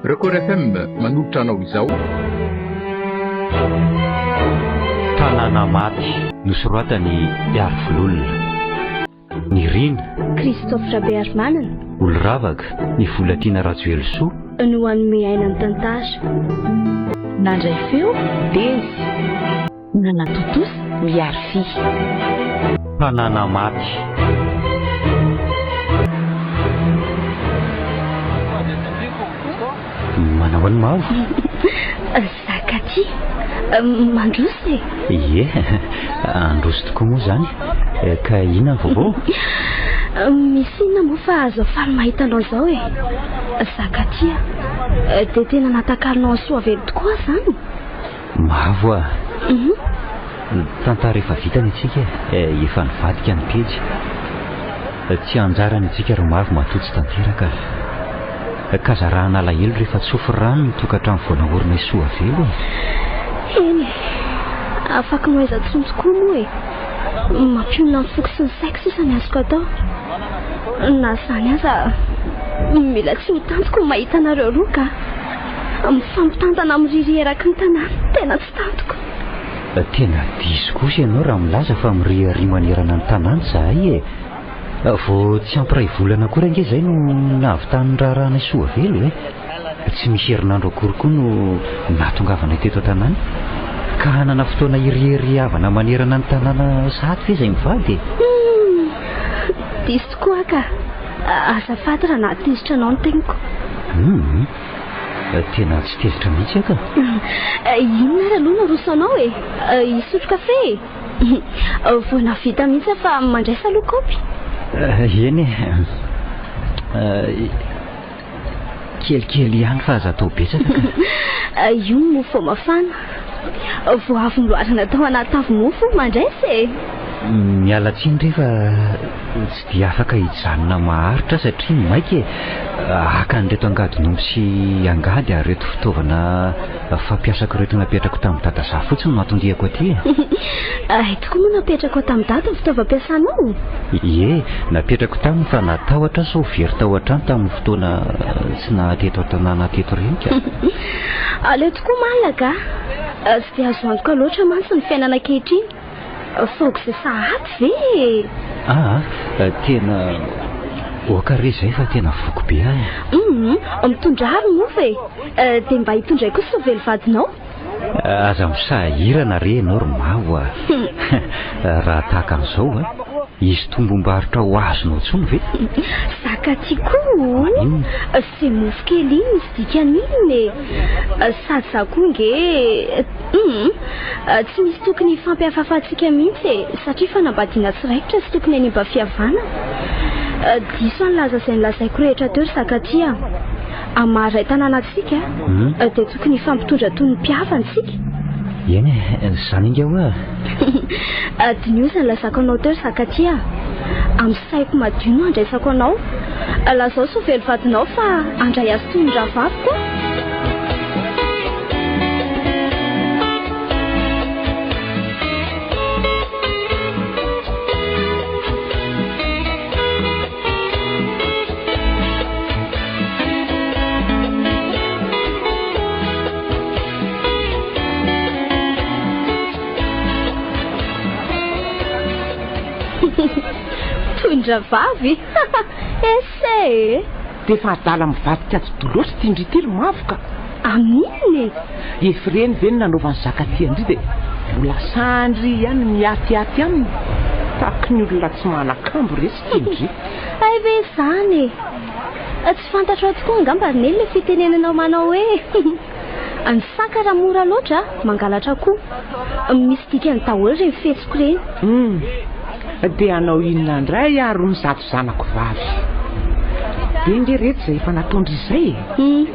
Record FM manolotra anao izao. Tanàna maty nosoratany Iarvololona. Ny Rina Christophe Rabearmanana. Oloravaka ny Volatina Rajoelsoa No anome aina amin'ny tantara. Nandray feo Dezy. Nanatotosa Miarfi. Tanàna maty. Manao any mavo. Zakaty mandrosy. Ie, androsy tokoa moa zany. Ka ina vaovao? Misy inona moa fa azo afaly mahita anao izao e. Zakaty dia tena natakalinao ny soavelo tokoa zany. Mavo a. Tantara efa vitany itsika. Efa nivadika ny pejy. Tsy anjarany itsika ro mavo matotsy tanteraka. Kazarahana alahelo rehefa tsofy rano ny tokantrano voanaorina soavelo. Eny afaka noiza-tsony tokoa moa e. Mampionona ny foko sy ny saiko sisa ny azoko atao. Na zany aza mila tsy ho tantoko mahita anareo roa ka mifampitantana amin'ny riry eraky ny tanàna. Tena tsy tantoko. Tena diso kosa ianao raha milaza fa mirihary manerana ny tanàna zahay e. Vao tsy ampiray volana akory ange zay no nahavitany raharahana soavelo e. Tsy misy herinandro akory koa no nahatongavanay teto an-tanàna. Ka hanana fotoana irihery havana manerana ny tanàna sahaty ve zay mivady? Diso tokoa ka. Azafady raha nahatezitra anao ny teniko. Tena tsy tezitra mihitsy aka. Inona raha aloha naroso anao e. Isotro kafe. Vao navita mihitsy fa mandraisa aloha kaopy. Eny kelikely ihany fa aza atao betsaka ka. Io mofo mafana. Vao avy niloarana tao anaty tavy mofo mandraisa e. Miala tsiny rehefa tsy dia afaka hijanona maharitra satria maika e. Akan'ireto angadin'omby sy angady ary reto fitaovana fampiasako reto napetrako tamin'ny dada za fotsiny no atondihako aty. Tokoa moa napetrako tamin'ny dada ny fitaovam-piasanao? Ie, napetrako taminy fa natahotra sao very tao an-trano tamin'ny fotoana tsy nahateto an-tanàna teto renika. Aleo tokoa malaka. Tsy dia azo antoka loatra mantsy ny fiainana ankehitriny. Faoka izay sahaty ve? Tena oakare zay fa tena voko be ahy. Mitondra hary moa ve? Dia mba hitondray koa soavelo vadinao? Aza misahirana re ianao ro mavo a. Raha tahaka an'izao izy tombom-barotra ho azonao tsony ve? Zakaty koa. Izay mofo kely iny sy dikan'iny e. Sady za koa nge tsy misy tokony fampiafafantsika mihitsy e. Satria fanambadiana tsiraikitra sy tokony any mba fihavana. Diso any laza izay nilazaiko rehetra teo Zakaty a. Amaray tanàna antsika dia tokony fampitondra toy ny mpihavantsika. Eny zany inga hoa. Dinioza nilazako anao teo Zakaty a. Amin'ny saiko madio no andraisako anao. Lazao soavelo vadinao fa andray azy toy ny rahavavy koa. Tondravavy. Ese dia fa adala mivadika azy doloatra ty indry telo mavoka. Amininy Efreny ve ny nanaovany Zakaty andry dia mbola sandry ihany miatiaty aminy. Taky ny olona tsy manakambo resy ty indry. Ay ve zany tsy fantatra tokoa angamba neny le fitenenanao manao hoe ny saka raha mora loatra mangalatra koa. Misy dikany daholo reny fesiko reny. Dia anao inona indray ary mizato zanako vavy. Dia nge rehetra izay efa natondra izay e.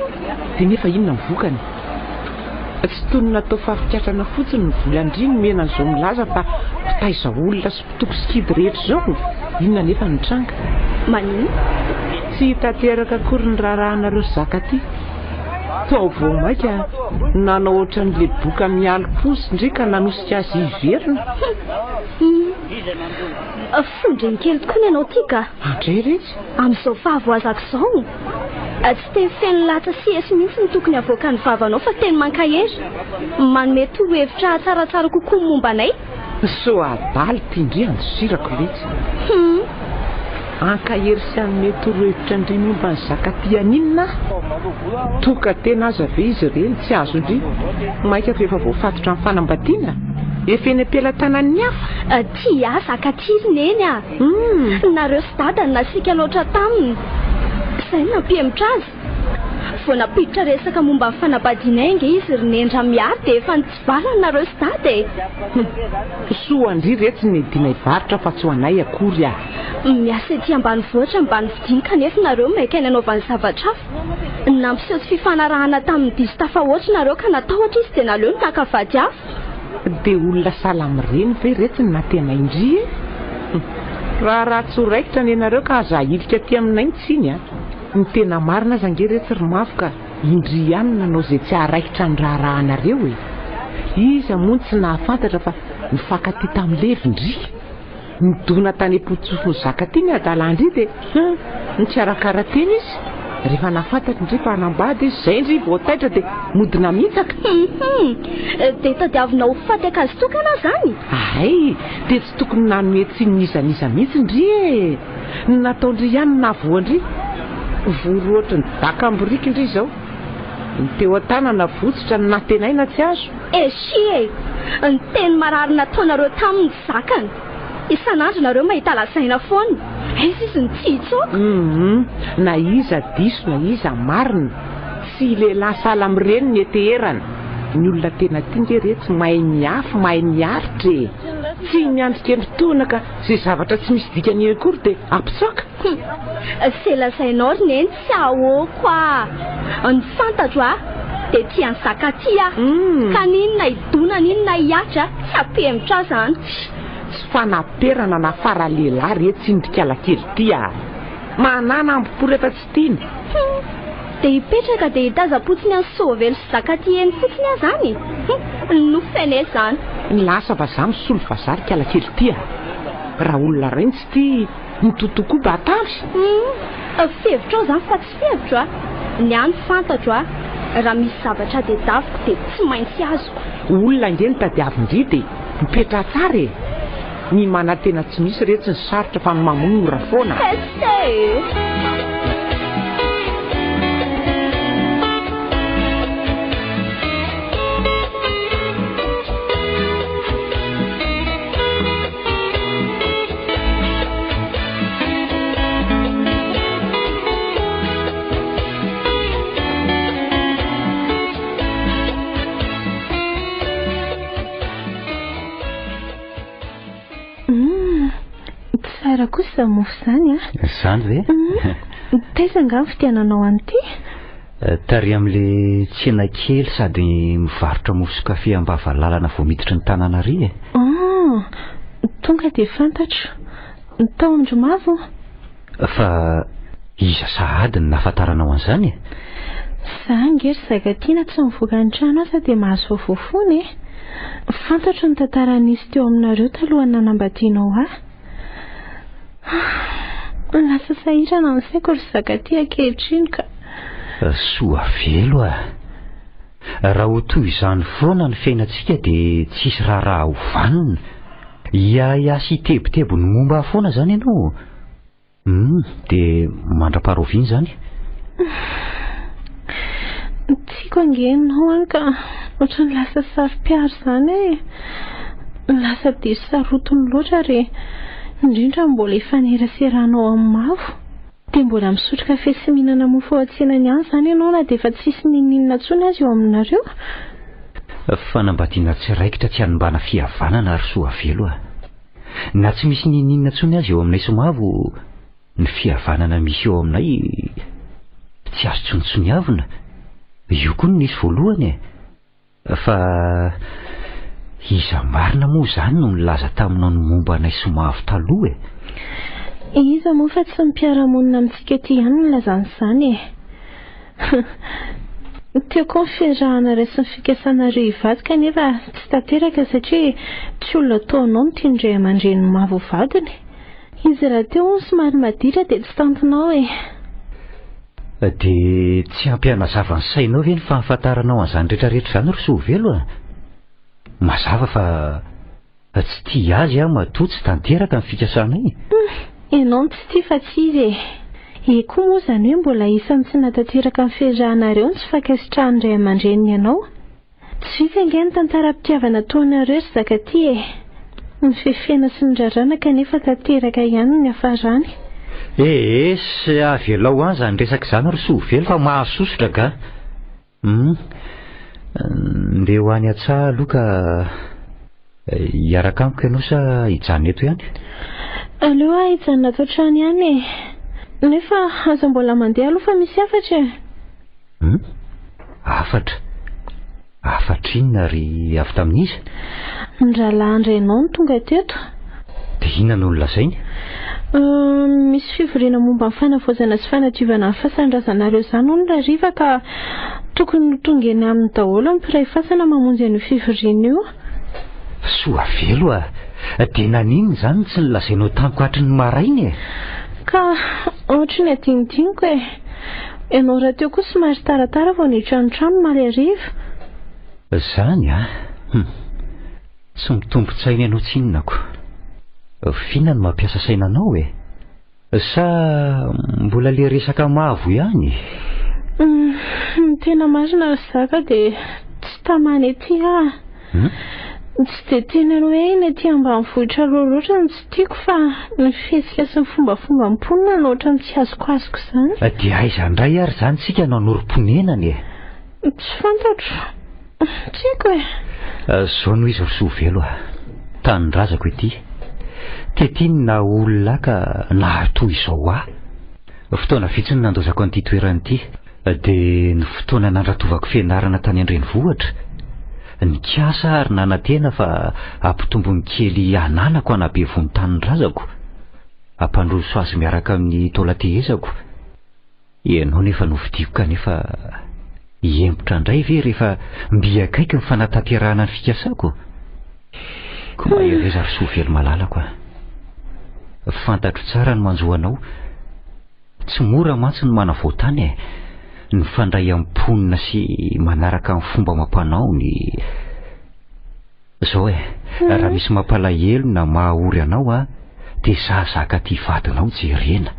Dia nefa inona mivokany? Tsy toy ny natao fahafikiatrana fotsiny ny volandriny mena an'izao milaza fa mpitaiza olona sy mpitoko sikidy rehetra izao. Inona nefa ny tranga? Manino? Tsy hitateraka akory ny raharahana Zakaty. Tao vao maika nanao ohatran'le boka mialo posy ndreka nanosika azy iverina. Fondreny kely tokoa ny anao tia ka. Andray rehetra Amin'izao fahavoazako izao Tsy teny feno latsa sesy mihitsy ny tokony avoaka ny vavanao fa teny mankahery manome torohevitra tsaratsara kokoa momba anay. So adaly tindriany sirako letsy ankahery sy anome torohevitra ndry momba ny zakatianinina toka tena aza ve izy ireny tsy azo ndry maika rehefa voafatotra amin'ny fanambadiana efa eny am-pelantanan'ny hafa ty zakatiriny eny nareo sy dada nasika loatra taminy izay nampihemitra azy vao napiditra resaka momba ny fanambadiana inge izy rinendra miary dia efa nitsivalana nareo sy dada soandry retsy ny dinay varitra fa tsy ho anay akory miasa ety ambanivohitra mbany vidiany kanefa nareo maika ny anaovany zavatra hafa nampiseho sy fifanarahana tamin'ny diso tafahoatra nareo ka natahotra izy dia naleo ny takavady hafa dia olona salamireny ve retsy ny natena indry raha tsy ho raikitra ny nareo ka aza hilika ty aminay tsiny ny tena marina zange retsy rimavo ka indry ihany nanao izay tsy haraikitra ny raharahanareo iza moa tsy nahafantatra fa nifankaty tamin'levy indry nidona tany am-potsofo ny zakaty ny adalandry dia nitsarakara teny izy rehefa nahafantatra indry fa hanambady izy izay indry voataitra dia modina mihitsaka dia tadiavina ho fataka azy tokana zany ay dia tsy tokony nanome tsy nizaniza mihitsy indry nataondry ihany navoandry voro ohatry ny daka amboriky indry izao ny teo an-tanana votsitra ny natenaina tsy azo ny teny marary nataonareo tamin'ny zakany isan'andro nareo mahita lasaina foana izy ny tsitso na iza diso na iza marina tsy lehilahy salamireny ny eteherana ny olona tena tinge retsy mahay miafy mahay miaritra tsy miandrika endritoana ka izay zavatra tsy misy dikany akory dia ampisoka selasainao rineny tsy ahoako ny fantatro dia tiany zakaty ka ninona idona ninona hiatra tsy ampihemitra zany tsy fanaperana na fara lehilahy retsy indrika kely ty manana ampipo rehefa tsy tiany dia hipetraka dia hitaza-potsiny any sovely sy zakaty eny fotsiny zany nofene zany lasa vazaha misolo vazary kalakely ty raha olona reny tsy ty nitotokoa batavy fevitra ao zany fa tsy fevitra ny any fantatro raha misy zavatra dia daviko dia tsy maintsy azo olona ingeny tadiavindry dia mipetra tsara ny manantena tsy misy retsy ny sarotra fa mamonora foana tsara kosa mofo zany zany ve taiza angano fitiananao an'ity tary amin'le tsena kely sady mivarotra mofo sy kafe ambavalalana vao miditra ny tanàna ry tonga dia fantatro taondro mavo fa iza sahady ny nahafantaranao an'izany za ngery zakatina tsy mivoaka ny trano asa dia mahazo vavofony fantatro ny tantaran'izy teo aminareo talohany nanambadianao lasa sahirana ny saiko ry zakaty ankehitriny ka soa velo raha ho toy izany foana ny fiainantsika dia tsisy raha hovanona iasy tebotebo ny momba foana zany ianao dia mandra-paroviana zany tiako angenonao any ka ohatran'ny lasa sary-piaro zany lasa diso sarotony loatra re indrindra mbola efaneraseranao amin'ny mavo dia mbola misotro kafe sy mihinana mofo ao an-tsenany any zany ianao na dia efa tsisy ninninona ntsony azy eo aminareo fanambadiana tsiraikitra tsy hanombana fihavanana ary soa velo na tsy misy ninninona ntsony azy eo aminay somavo ny fihavanana misy eo aminay tsy azo tsonitsoniavina io koa no nisy voalohany fa iza marina moa zany no nilaza taminao ny momba anay somavo taloha iza moa fa tsy mipiaramonina amintsika ty ihany ny lazan'izany tiako ny fiarahana raisy ny fikasanareo hivady kanefa tsy tanteraka satria tsy olona taonao mitindray aman-dreny mavo vadiny izy raha teo ny somary maditra dia tsy tantinao dia tsy ampianazava ny sainao ve ny fahafantaranao an'izany rehetrarehetra izany ry Soavelo a? Mazava fa tsy tia azy aho matoa tsy tanteraka ny fikasanay. Ianao tsy tia fa tsy izy koa moa izany hoe mbola isan'ny tsy natanteraka ny firahanareo ny tsy fankasitrahan'ny ray aman-dreniny ianao. Tsy vita ange ny tantaram-pitiavana ataonareo ry zakaty ny fefena sy ny rarana kanefa tanteraka ihany ny hafarany. Sy avelao any izany resaka izany ry Soavelo fa mahasosotra ka. Ndeha ho any an-tsaha aloha ka hiaraka amiko ianao sa hijanona eto ihany? Aleo hijanona ato trano ihany nefa aza mbola mandeha aloha fa misy afatra. Afatra? Afatra inona ry avy tamin'izy? Ny rahalahandra ianao no tonga teto. Dia inona no nolazainy? Misy fivoriana momba ny fanavaozana sy fanadiovana ny fasandrasanareo izany hono hariva ka tokony ho tonga eny amin'ny daholo ny mpiray fasana mamonjy an'io fivoriana io. Soavelo a, dia naninona izany tsy nolazainao tamiko hatry ny maraina? Ka ohatry ny adinidiniko ianao raha teo koa somary taratara vao niditra ny trano maly hariva. Izany a? Tsy mitombo-tsaina ianao tsinonako. Fiona no mampiasa sainanao sa mbola le resaka mavo ihany? Tena marina ry zaka dia tsy tamana ety tsy dia tena hoe iny ety ambanivohitra loatra no tsy tiako fa ny fihetsika sy ny fombafomba mponina no ohatra ny tsy azoko izany. Dia aiza indray ary izany tsika nanoro-ponenany? Tsy fantatro, tsy haiko Zao no izy ry Soavelo tanindrazako ety. Tetiny na olona ka nahatoa izao fotoana vitsy ny nandozako an'ity toerana ity, dia ny fotoana nandratovako fianarana tany an-drenivohitra, nikasa ary nanantena fa ampitombony kely ananako anabe vony tanindrazako, ampandroso azy miaraka amin'ny taolatehezako. Ianao nefa novidiako kanefa hiempotra indray ve rehefa mbiakaiky ny fanatanterahana ny fikasako? Ko mahereza ry Soavelo malalako fantatro tsara ny manjoanao. Tsy mora mantsy ny manavoatany ny fandray amponina sy manaraka ny fomba mampanao ny zao raha misy mampalahelo na mahaory anao dia zaka ty vadinao jerena.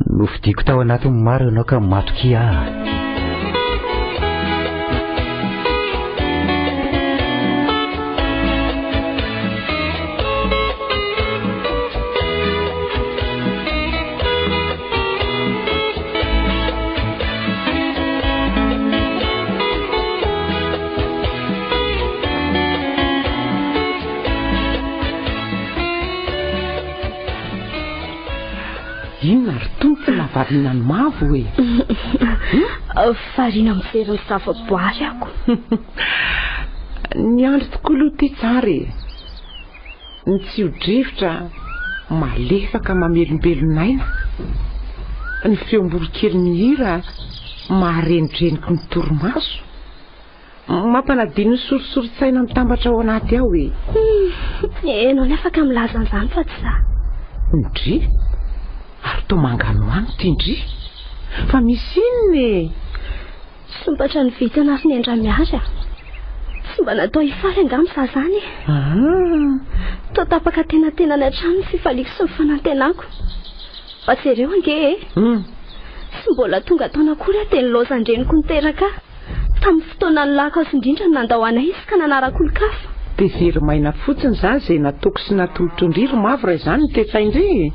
Novidiako tao anatin'ny maro ianao ka matoky Inona ry tompona varina ny mavo Varina mijery ny zava-boary ako. Ny andro tokoa aloha ty tsara ny tsy hodrivotra malefaka mamelombelon'aina, ny feom-borokely mihira maharenidreniky ny torimaso, mampanadino ny sorisoritsaina mitambatra ao anaty ao Enao ny afaka milaza an'izany fa tsy za. Ndry ary to mangano any tindry fa misy inona Sumpatra ny vitana ary ny andra-miary tsy mba natao hifaly angam za zany to tapaka tena ny an-trano ny fifaliko sy ny fanantenako fa tsy ireo ange sy mbola tonga taona akory dia nilozandreniko niteraka tamin'ny fotoana ny lako azy indrindra ny nandao anay izy ka nanarako olon-kafa. Dia very maina fotsiny izany izay natoko sy natolotro indriry mavo raha izany ny tetsaindry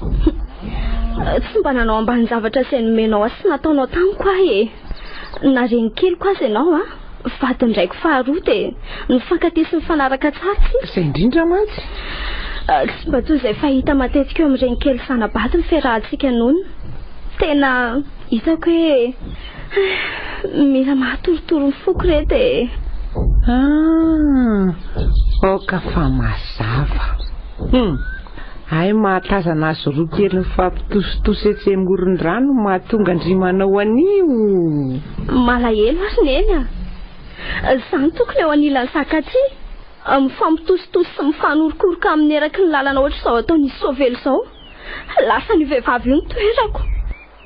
tsy mba nanao ambany zavatra izay nomenao sy nataonao tamiko nareny kely koa azy ianao vadiny raiko faharoa dia nifankatia sy nifanaraka tsara izay indrindra mantsy tsy mba toy izay fahita matetika eo amin'ireny kely sanabaty ny fiarahantsika nono. Tena hitako hoe mila mahatorotoro ny foko rety oka fa mazava ay mahatazana azy roa kely ny fampitositosy morony rano mahatonga andrimanao anio malahelo ary neny izany tokony eo anilan'ny sakaty mifampitositosy sy mifanorokoroka amin'ny eraky ny lalana ohatra izao ataon'izy Soavelo izao lasa ny vehivavy io ny toerako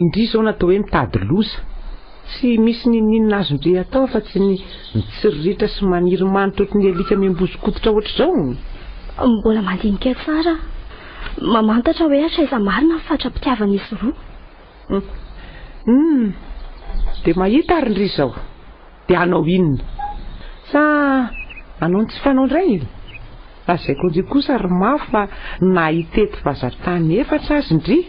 indry izao natao hoe mitady loza tsy misy ninina azondre atao fa tsy ny mitsiriritra sy maniry manitra ohatry ny alika miambozikototra ohatr'izao. Mbola mandinika tsara. Mamantatra hoe atraiza marina fatrapitiavana izy roa. Dia mahita ary ndry izao. Dia anao inona? Sa anao tsy fanao indray? Lazaiko ndry kosa ry mafy fa nahitety vazatany efatra azy ndry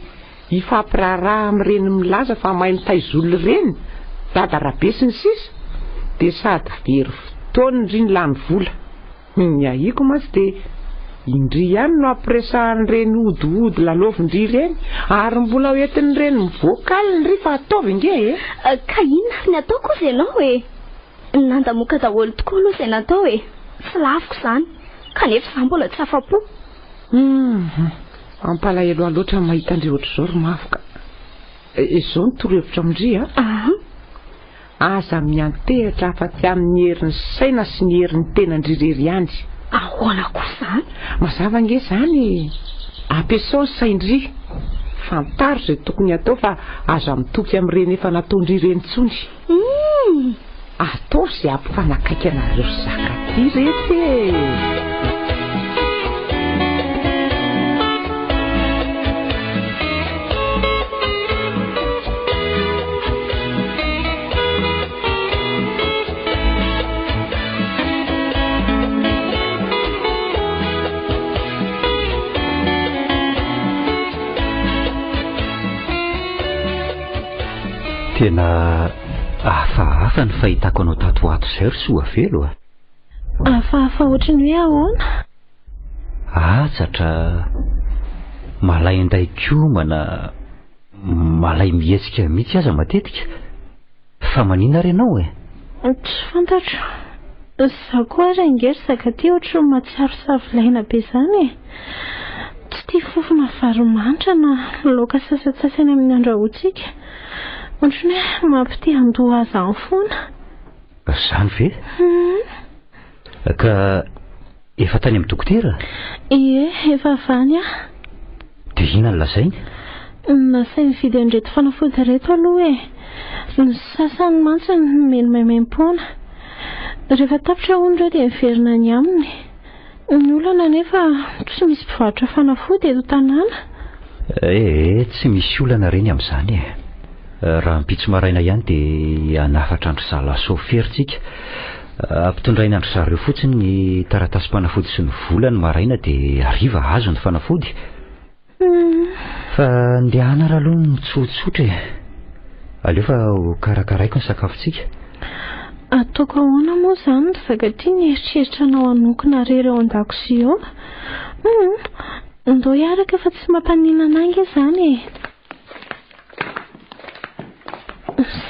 hifampiraharaha amin'ireny milaza fa mahay mitaizolo ireny dadarabe sy ny sisa. Dia sady very fotoana ndry ny lany vola. Ny ahiko mantsy dia indry ihany no ampiresahan'ireny odiody lalovindry ireny ary mbola hoentin'ireny mivoakaly ndry fa ataovy inge e. Ka inona ary ny atao kosa ianao e? Nandamoka daholo tokoa aloha izay natao e. Tsy laviko izany kanefa izaho mbola tsy afa-po. Ampalahelo loatra mahita andreo ohatr'izao ry mafy. Izao ny torohevitra amindry aza miantehitra afa-tsy amin'ny herin'ny saina sy ny herin'ny tena ndrirery ihany. Ahoana koa izany? Mazava nge izany ampiasao ny saindry fantaro izay tokony atao fa aza mitoky amin'ireny efa nataondry ireny tsony. Atao izay ampifanakaiky anareo zakaty rehetra. Tena hafahafa ny fahitako anao tato ato izay ry soa velo a. Hafahafa ohatrany hoe ahoana? Atsatra malay anday komana, malay mihetsika mihitsy aza matetika. Fa manina ary ianao e? Tsy fantatro. Izaho koa ary angery zakaty ohatry ny matsiaro savilaina be izany e. Tsy tia fofona varomanitra na laoka sasatsasany amin'ny andrahoantsika. Ohatrany hoe mampity handoa azy any foana. Izany ve? Ka efa tany amin'ny dokotera? Ie, efa avany aho. Dia inona no lazainy? Nasainy mividy an'ireto fanafody reto aloha e. Ny sasany mantsy meno maimaimpona. Rehefa tapitra hono ireo dia miverina ny aminy. Ny olana nefa tsy misy mpivarotra fanafody eto tanàna. Tsy misy olana ireny amin'izany e. Raha mpitso maraina ihany dia hanafatra andry Salasoferintsika. Ampitondraina andry zareo fotsiny ny taratasy-panafody sy ny vola ny maraina dia hariva azo ny fanafody. Fa ndehana raha aloha ny tsotsotra e. Aleo fa ho karakaraiko ny sakafontsika. Ataoko ahoana moa izany ny zakaty ny eritreritra anao hanokana rery ao an-dakozia ao. Ndao hiaraka fa tsy mampanina anangy izany e.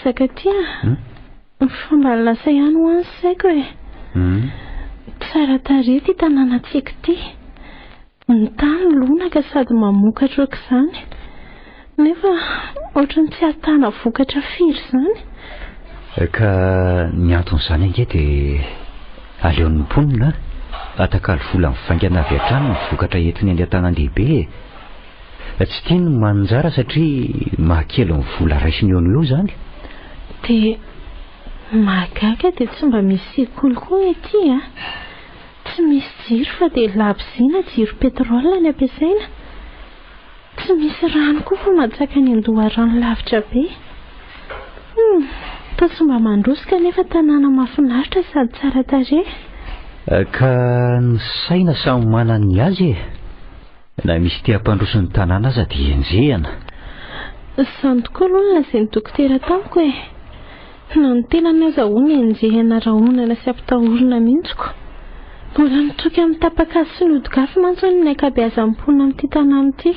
Zakaty fa mba lasa ihany ho any saiko e. Tsara tarehy ity tanàna tiako ity. Ny tany lonaka sady mamokatra oka izany. Nefa ohatrany tsy ahitana vokatra firy izany. Ka ny anton'izany ange dia aleon'ny mponina atakalo vola mivaingana avy hatrany ny vokatra entiny any an-tanan-dehibe. Tsy tiany manjara satria mahakely ny vola raisiny eo no eo izany. Dia mahagaga dia tsy mba misy kolikoa ety a. Tsy misy jiro fa dia labozina jiro petrolina ny ampiasaina. Tsy misy rano koa fa mahatsaka ny andoha rano lavitra be. Tsy mba mandrosika nefa tanàna mahafinaritra sady tsara tarehy. Ka ny saina samy manana ny azy e. Na misy tia-pandroso ny tanàna aza dia enjehana. Izany tokoa aloha ny lazain'ny dokotera tamiko e. Na ny tenany aza hono enjehana raha onana sy ampitahorana mihitsiko. Mbola mitoky amin'ny tapaka sy ny hodikafy mantsy ny ankabeazan'ny mponina amin'ity tanàna ity.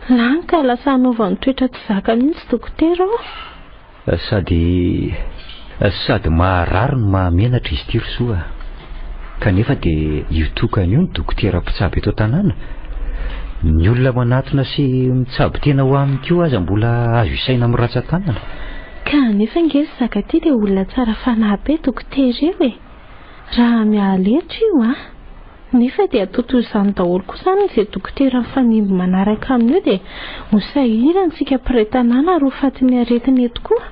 Lany ka lasa hanaovany toetra tsy zaka mihitsy dokotera ao. Sady maharary no mahamenatra izy ity ry soa. Kanefa dia io tokany io ny dokotera mpitsabo eto tanàna. Ny olona manatona sy mitsabo tena ho aminy koa aza mbola azo isaina amin'ny ratsan-tanana. Kanefa nge zakaty dia olona tsara fanahy be dokotera io e. Raha mihaletro io a. Nefa dia atoto izany daholo koa izany izay dokotera mifanimby manaraka aminy io dia ho sahirana tsika mpiray tanàna ary ho fatin'ny aretiny eto koa.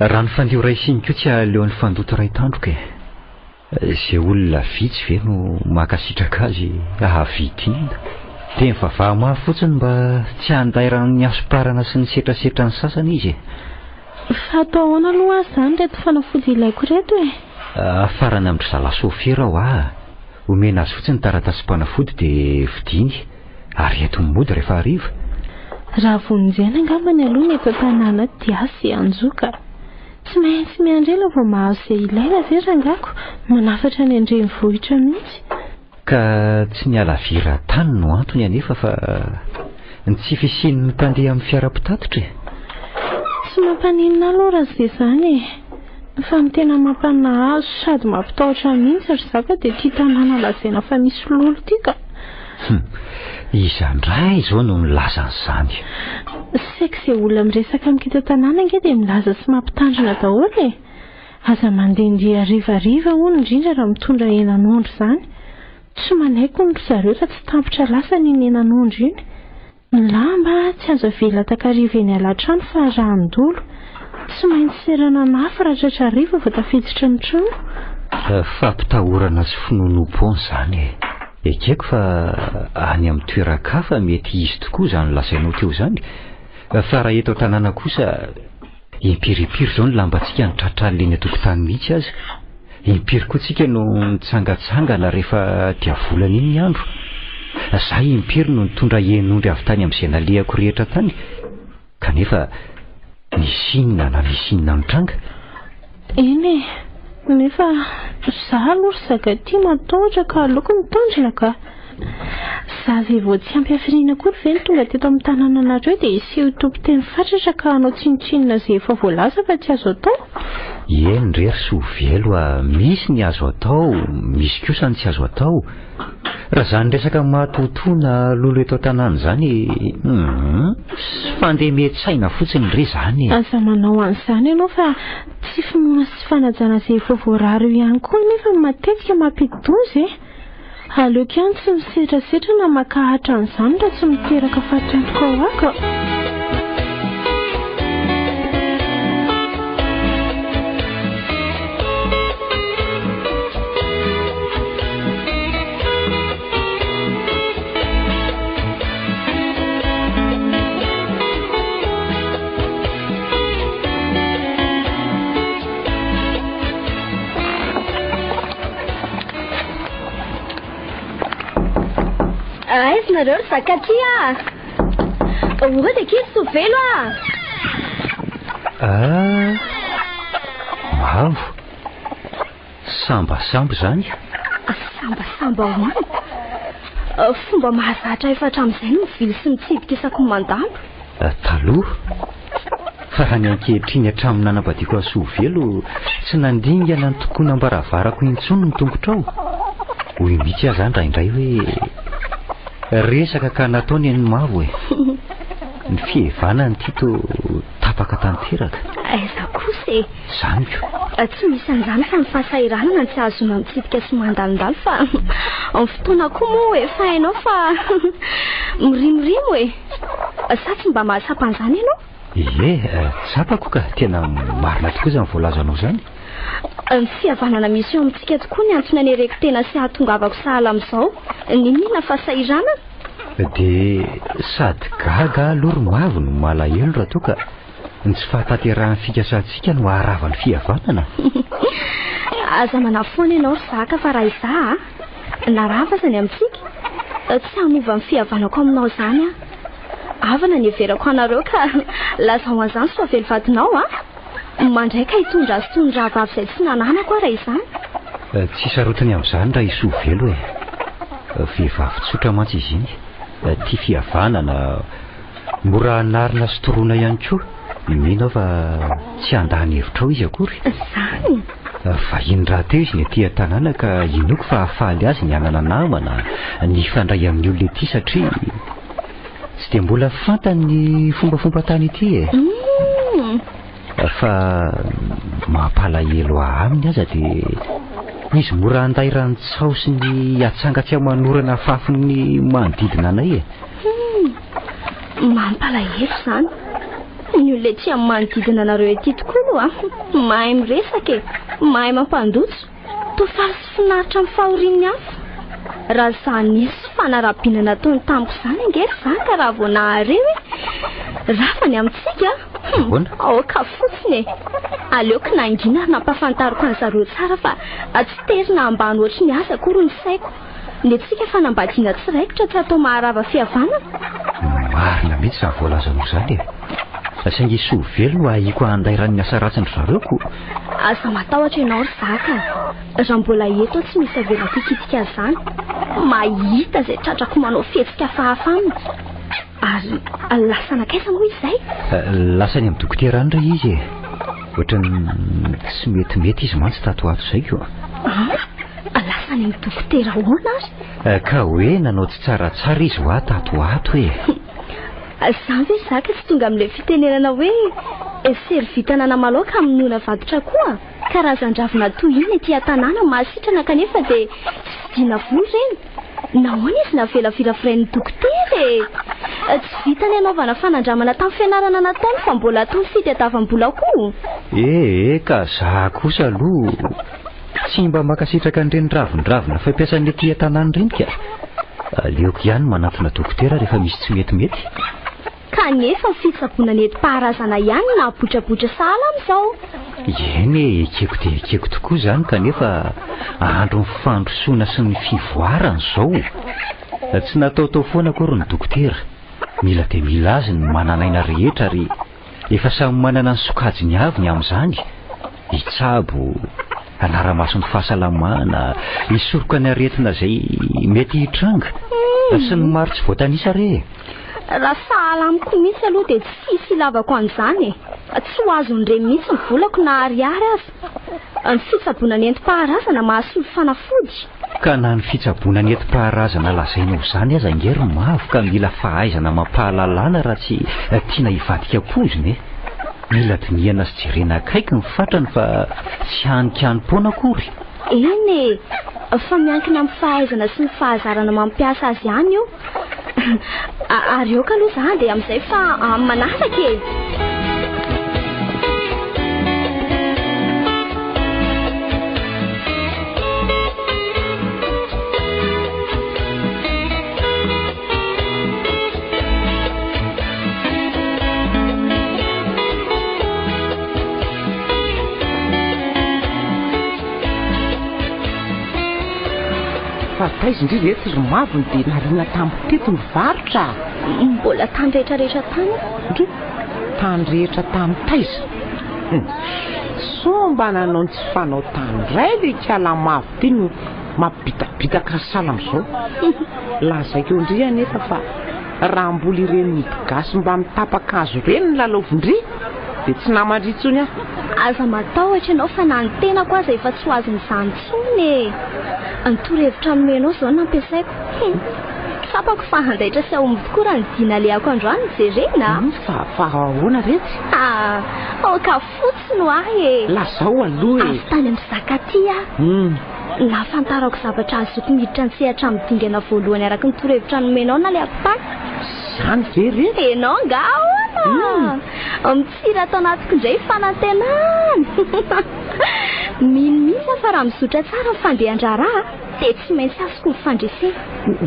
raha ny fandio ray siny koa tsy aleo ny fandoto ray tandroka izay olona vitsy ve no makasitraka azy ahavitiny dia mivavaha mafy fotsiny mba tsy handay rano ny asom-parana sy ny setrasetra ny sasany izy fa atao ahoana aloha azy izany reto fanafody ilaiko reto afarana amin'ny zalasofera aho omena azy fotsiny taratasy-panafody dia vidiny ary eto mody rehefa hariva raha vonjena angambany aloha ny eto tanàna dia asy anjoka tsy maintsy miandrela vao mahazo izay ilaina ve rangako manafatra ny andrenivohitra mihitsy ka tsy miala vira tany no antony anefa fa ny tsy fisian'ny mpandeha amin'ny fiara-pitatotra tsy mampaninina aloha raha izay izany fa ny tena mampanahazo sady mampitahotra mihitsy ry zaka dia tia tanàna lazaina fa misy lolo tika izandray izao no milaza n'izany saika izay olona miresaka mikita tanàna nge dia milaza sy mampitandrina daholo aza mandehandeha rivariva hono indrindra raha mitondra henan'ondry izany tsy manaiko ny zareo fa tsy tampotra lasa ny henan'ondry iny ny lamba tsy azo avela takariva eny alatrano fa randolo tsy maintsy serana nafy raha tratrariva vao tafiditra ny trano fampitahorana sy finonom-pony izany ekeko fa any amin'ny toeran-kafa mety izy tokoa izany lasainao teo izany fa raha eto tanàna kosa impiripiry izao ny lambantsika ny tratralina eny atokotany mihitsy azy impiry koa tsika no nitsangatsangana rehefa dia volana iny ny andro zay impiry no nitondra henondry avy tany amin'izay nalehako rehetra tany kanefa nisinina na nisinina nitranga eny nefa zaho aloha ry zaka tia matahotra ka aleoko mitandrina ka za ve vao tsy ampy hafiriana kory ve ny tonga teto amin'ny tanàna anareo dia iseho tompon-teny fatratra ka hanao tsinotsinona izay efa voalaza fa tsy azo atao eny rery sy ho velo misy ny azo atao misy kosa ny tsy azo atao raha izany resaka mahatotoana lolo eto an-tanàna izany fandeha mety-saina fotsiny re izany aza manao an'izany ianao fa tsy finoana sy fanajana izay efa voarary io ihany koa nefa matetika mampidi-doza aleoko ihany tsy misetrasetra na makahatra an'izany raha tsy miteraka fahatontoka ao aka aizy nareo ry zakatria oa dia kizy sovelo mavo sambasambo izany sambasamba hoany fomba mahazatra efatra amin'izay no mivily sy mitsibika isako mandambo taloha fa raha ny ankehitriny hatramin'ny nanambadiako azy sovelo tsy nandingana ny tokoana ambaravarako intsony ny tongotra ao hoy mihitsy aho izany raha indray hoe resaka ka nataony ny mavo ny fihevana ny tito tapaka tanteraka aiza kosa izany ko tsy misy an'izany fa ny fahasahiranana tsy azona mitsidika sy mandalindalo fa amin'ny fotoana koa moa efa hainao fa mirimorimo sa tsy mba mahasapan'izany ianao tsapako ka tena marina tokoa izany voalazanao izany ny fihavanana misy eo amintsika tokoa ny antony anereko tena sy ahatongavako sahala amin'izao ninina fahasahirana dia sady gaga alory mavo no malahelo raha toa ka ny tsy fahatanterahany fikasantsika no aharavany fihavanana aza manafoana ianao ry zaka fa raha iza narava zany amintsika tsy hamova ny fihavanako aminao izany avana ny everako anareo ka lazao an'izany soa velivadinao mandraika hitondra azy tondra vavy izay tsy nananako raha izany tsy sarotiny amin'izany raha isovelo vehivavy tsotra mantsy izy iny tia fihavanana mora narina sy toroana ihany koa mino fa tsy handany hevitra ao izy akory izany vahiny raha teo izy ny aty tanàna ka inoko fa hahafaly azy ny anana namana ny fandray amin'ny olona ety satria tsy dia mbola fantany ny fombafomba tany ity fa mampalahelo aminy aza dia izy mora handay ranotsao sy ny atsanga tsy amanorana fafiny manodidina anay mampalahelo izany Ny olona tia manodidina anareo ety tokoa mahay miresaka e, mahay mampandotso, toa faly sy finaritra amin'ny fahorian'ny hafa. Raha zanisy fanarabiana nataony tamiko izany angery za ka raha vao nahareo rafany amintsika. Aoka fotsiny e, aleoko nangina ary nampafantariko an zareo tsara fa tsy terina ambany ohatry ny asa kory ny saiko. Ny antsika fanambadiana tsiraikitra tsy atao maharava fihavanana. Marina mihitsy za voalazanao izany e. Saingy soa velo no ahiko handairan'ny asa ratsiny zareo. Aza matahotra ianao ry zaka. Raha mbola eto tsy misy avela tikitika izany, mahita izay tratrako manao fihetsika fahafaminy. Ary lasa nakaiza moa izay? Lasa ny amin'ny dokotera any ray izy e. Ohatrany tsy metimety izy mantsy tato ato izay koa. Lasa ny amin'ny dokotera hoana ary? Ka hoe nanao tsy tsaratsara izy ho tato ato e. Izany ve zaka tsy tonga amin'ilay fitenenana hoe sery vitanana maloka amin'ny nona vadotra koa. Karazan-dravina toy iny ety an-tanàna mahasitrana kanefa dia tsy vidiana vola ireny. Nahoana izy navela virafirain'ny dokotera e. Tsy vitany anaovana fanandramana tamin'ny fianarana nataony fa mbola toy fitadiavam-bola koa. Ka za kosa aloha tsy mba makasitraka an'ireny ravindravina fampiasan'ny ety an-tanàna ireny ka. Aleoko ihany manatona dokotera rehefa misy tsy metimety. Kanefa ny fitsaboana ny enti-paharazana ihany na botrabotra sahala amin'izao. Eny ekeko dia ekeko tokoa izany kanefa andro ny fandrosoana sy ny fivoarana izao. Tsy nataotao foana akory ny dokotera. Mila dia mila azy ny mananaina rehetra ary efa samy manana ny sokajiny avy ny amin'izany. Hitsabo, anara-maso ny fahasalamana, hisoroka ny aretina izay mety hitranga sy ny maro tsy voatanisa re. Raha sahala amiko mihitsy aloha dia tsisy ilavako an'izany e. Tsy ho azon'ireny mihitsy ny volako na ariary azy. Ny fitsaboana ny enti-paharazana mahasolo fanafody. Ka na ny fitsaboana ny enti-paharazana lazainao izany aza angery mavo ka mila fahaizana mampahalalana raha tsy tiana hivadika poziny e. Mila dinihana sy jerena akaiky ny fatrany fa tsy hanikany-poana akory. Eny e, fa miankina amin'ny fahaizana sy ny fahazarana mampiasa azy ihany io. Ary eo ka aloha izany dia amin'izay fa manaraka e. Taizy indrindra eto ry mavony dia nariana tamin'ny teto ny varotra. Mbola tany rehetrarehetra tany? Tany rehetra tamin'ny taiza. So mba nanao ny tsy fanao tany ray ilay kiala mavo ty no mampibitabitaka sala amin'izao. Lazaiko eo indri anefa fa raha mbola ireny midogasy mba mitapaka azo ireny ny lalaovindry dia tsy namandritsony aho. Aza matahotra ianao fa na ny tenako aza efa tsy ho azon'izany intsony e. Ny torohevitra nomenao izao nampiasaiko. Sapako fa handaitra sy ahomby tokoa raha ny dina aleako androany jerena. Fa ahoana retsy? Aoka fotsy no ahy e. Lazao aloha e. Avy tany amin'ny zakaty nafantarako zavatra azoko miditra ny sehatra amin'ny dingana voalohany araka ny torohevitra nomenao naleako tany. Izany ve retsy? Enao nga ahoana? Mitsira atao anatiko indray fanantenana. Mino fa raha mizotra tsara ny fandehan-draharaha dia tsy maintsy azoko ny fandresena.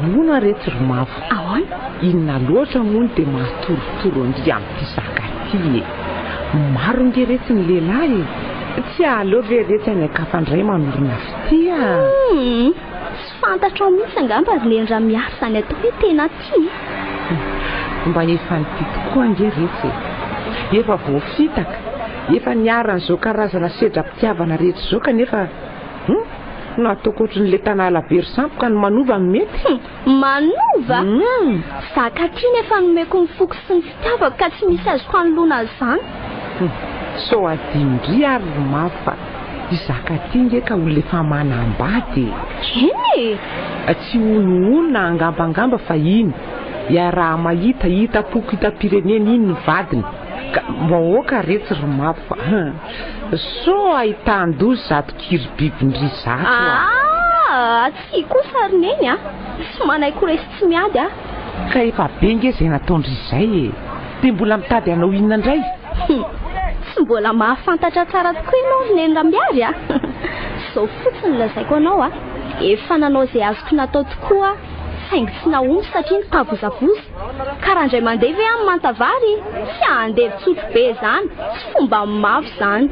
Hoana retsy ry mavo? Ahoana? Inona loatra moa dia mahatorotoro andry amin'ity zakaty e. Maro nge retsy ny lehilahy e. Tsy aleo ve retsy any akafandray manorina fitia? Tsy fantatrao mihitsy angamba ilay raha miaro izany atao hoe tena tia. Mba efa nity tokoa nge retsy e. Efa voafitaka. Efa niaran'izao karazana sedra-pitiavana rehetra izao kanefa nataoko ohatran'ilay tanalabery sampoka ny manova ny mety. Manova? Zakaty nefa nomeko ny foko sy ny fitiavako ka tsy misy azoko hanolona izany. So adimindry ary ry mavo fa i zakaty nge ka olona efa manambady. Eny e. Tsy ononona angambangamba fa iny. Raha mahita hitapoko hitam-pirenena iny ny vadiny. Mahoaka retsy ry mavo fa so ahitàn-dozy zato kiribibindry zato. Tsy kosa ry neny tsy manaiko resy tsy miady Ka efa be nge izay nataondry izay e. Dia mbola mitady anao inona indray? Tsy mbola mahafantatra tsara tokoa ianao neny Rambiary a. Zao fotsiny lazaiko anao efa nanao izay azoko natao tokoa saingy tsy naompy satria nitavozavoza. Ka raha indray mandeha ve amin'ny Mantavary tsy andeha tsotro be izany, tsy fomba mafy izany.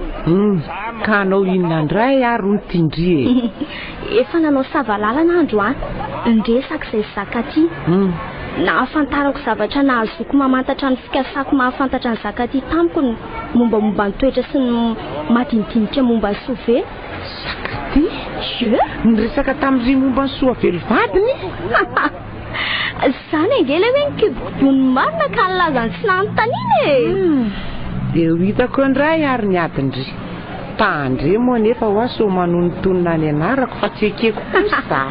Ka anao inona indray ary ho nitindry Efa nanao savalalana androany ndresaka izay zakaty. Nahafantarako zavatra nahazoko mamantatra ny fikasako mahafantatra ny zakaty tamiko ny mombamomba ny toetra sy ny madinidinika momba ny Soavelo. Zakaty? Niresaka tamin'ireny momba ny Soavelo vadiny? Izany angela hoe nikibodony marina ka nilaza ny tsy nanontaniana Eo hitako indray ary niadindry. Tandre moa nefa ho aso manonontonina ny anarako fa tsy ekeko kosa.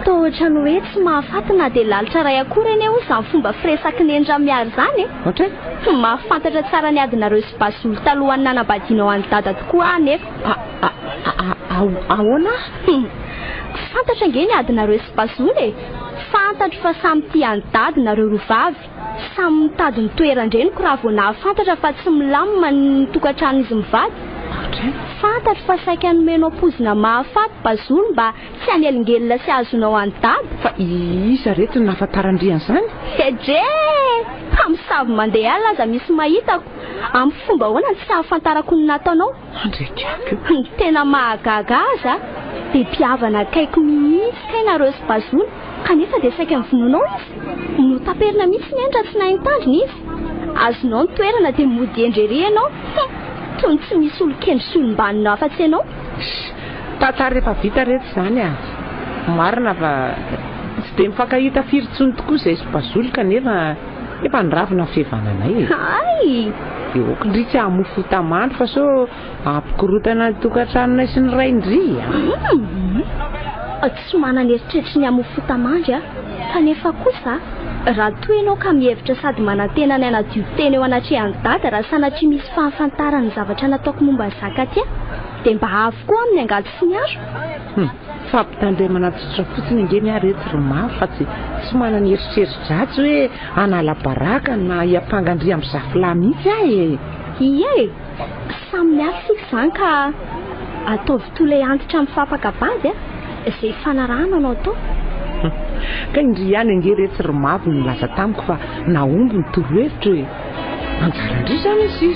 Toa ohatrany hoe tsy mahafaty na dia lalitra ray akory eny eo izany fomba firesaky neny Ramiary izany. Ohatry? Mahafantatra tsara ny adinareo sy Bazolo talohany nanambadiana ao any dada tokoa nefa. Ahoana? Fantatra nge ny adinareo sy Bazolo fantatro fa samy tia ny dadinareo roavavy. Samy mitady ny toerandreniko raha vao nahafantatra fa tsy milamina ny tokantrano izy mivady. Fantatro fa saika anomenao pozina mahafaty Bazolo mba tsy hanelingelina sy azonao any dada. Fa isa reto ny nahafantarandriany izany? Hedre! Pamosavy mandeha alina aza misy mahitako. Amin'ny fomba hoana tsy hahafantarako ny nataonao. Andrekako. Tena mahagaga aza. Dia mpiavana akaiko mihitsy kainareo sy Bazolo. Kanefa dia saika mivononao izy. Notaperina mihitsy ny endra tsy nahitandrina izy. Azonao ny toerana dia mody endrery ianao. Toy ny tsy misy olon-kendry sy olom-banona afa-tsy ianao. Tantara efa vita reto izany marina fa tsy dia mifankahita firy-tsony tokoa izay sy Bazolo kanefa efa niravina fihavananay. Ay! Eokindry tsy hamofo tamandro fa so ampikorotana ny tokantranonay sy ny raindry. Tsy manana eritreritry ny hamofo tamandry kanefa kosa raha toa ianao ka mihevitra sady manantena ny anadio teny eo anatrehan'ny dada raha sanatria misy fahafantarana ny zavatra nataoko momba ny zakaty dia mba avokoa amin'ny angady sy ny aro. Fampitandremana tsotra fotsiny ingeny areto romafy fa tsy manana eritreritry hoe hanala baraka na hiampangandria amin'ny zafilà mihitsy Ie, samy miafy sika izany ka ataovy tolay antitra amin'ny fampakabady izay fanarahana anao tao. Ka indry ihany ange reto romafy nilaza tamiko fa naomby ny torohevitra hoe anjara indry izany izy.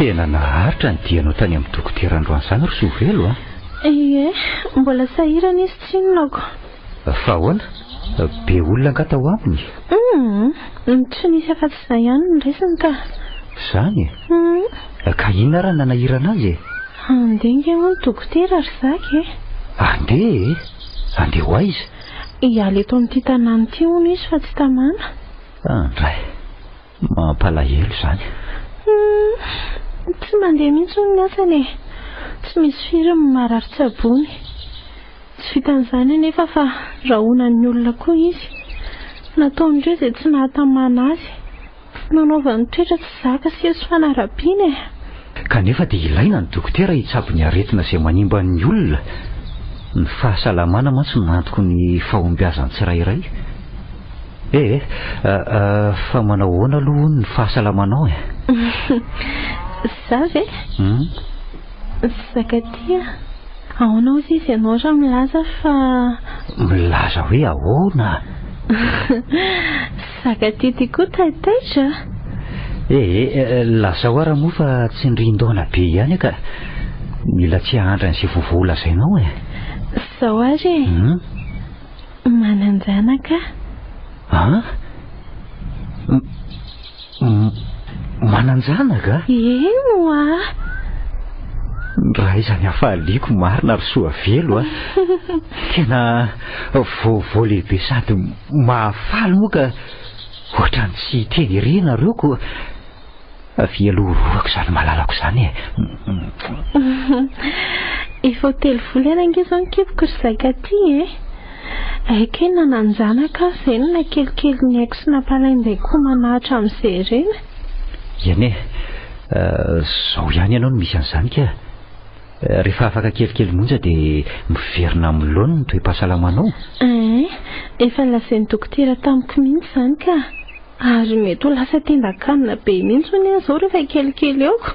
Tena naharitra ny dianao tany amin'ny dokoterandroany izany ry Soavelo Ie, mbola sahirana izy tsy inonako. Fa ahoana? Be olona angatao aminy? Tsy nisy afa-tsy izay ihany ny resiny ka. Izany ka inona raha nanahirana azy Andeha nge ho ny dokotera ry zaka Andeha ho aiza? Hiala eto amin'ity tanàna ity hono izy fa tsy tamana. Andray, mampalahelo izany. Tsy mandeha mihitsy ny asany tsy misy firy marary-tsabony. Tsy vitan'izany nefa fa rahonan'ny olona koa izy. Nataon'ireo izay tsy nahatamana azy. Nanaovany toetra tsy zaka sy eso fanarabiana Kanefa dia ilaina ny dokotera hitsabo ny aretina izay manimba ny olona. Ny fahasalamana mantsy mantoky ny fahombiazany tsirairay. Fa manao ahoana aloha ny fahasalamanao Zavy Zakaty ahoana ozy izy ianao raha milaza fa milaza hoe ahoana? Zakaty ty koa taitaitra. Lazao ara moa fa tsy nirindona be ihany ka mila tsy hahandra n'izay vovoa lazainao Zao ary mananjanaka. Mananjanaka? Eno raha izany hafaliako marina ry Soavelo tena vaovao lehibe sady mahafaly moa ka ohatrany tsy teny ery nareo ko fialohoroako izany malalako izany efa hotely volana ange zao nikepiko ry zakaty aika nananjanaka izay no nakelikely ny aiko sy nampalainday koa manahitra amin'izay ireny. Iany zao ihany ianao no misy an'izany ka. Rehefa afaka kelikely monja dia miverina amin'ny laona ny toe-pahasalamanao. Efa lazain'ny dokotera tamiko mihitsy izany ka. Ary mety ho lasa tendan-kanina be mihitsy hono izao rehefa kelikely aoko.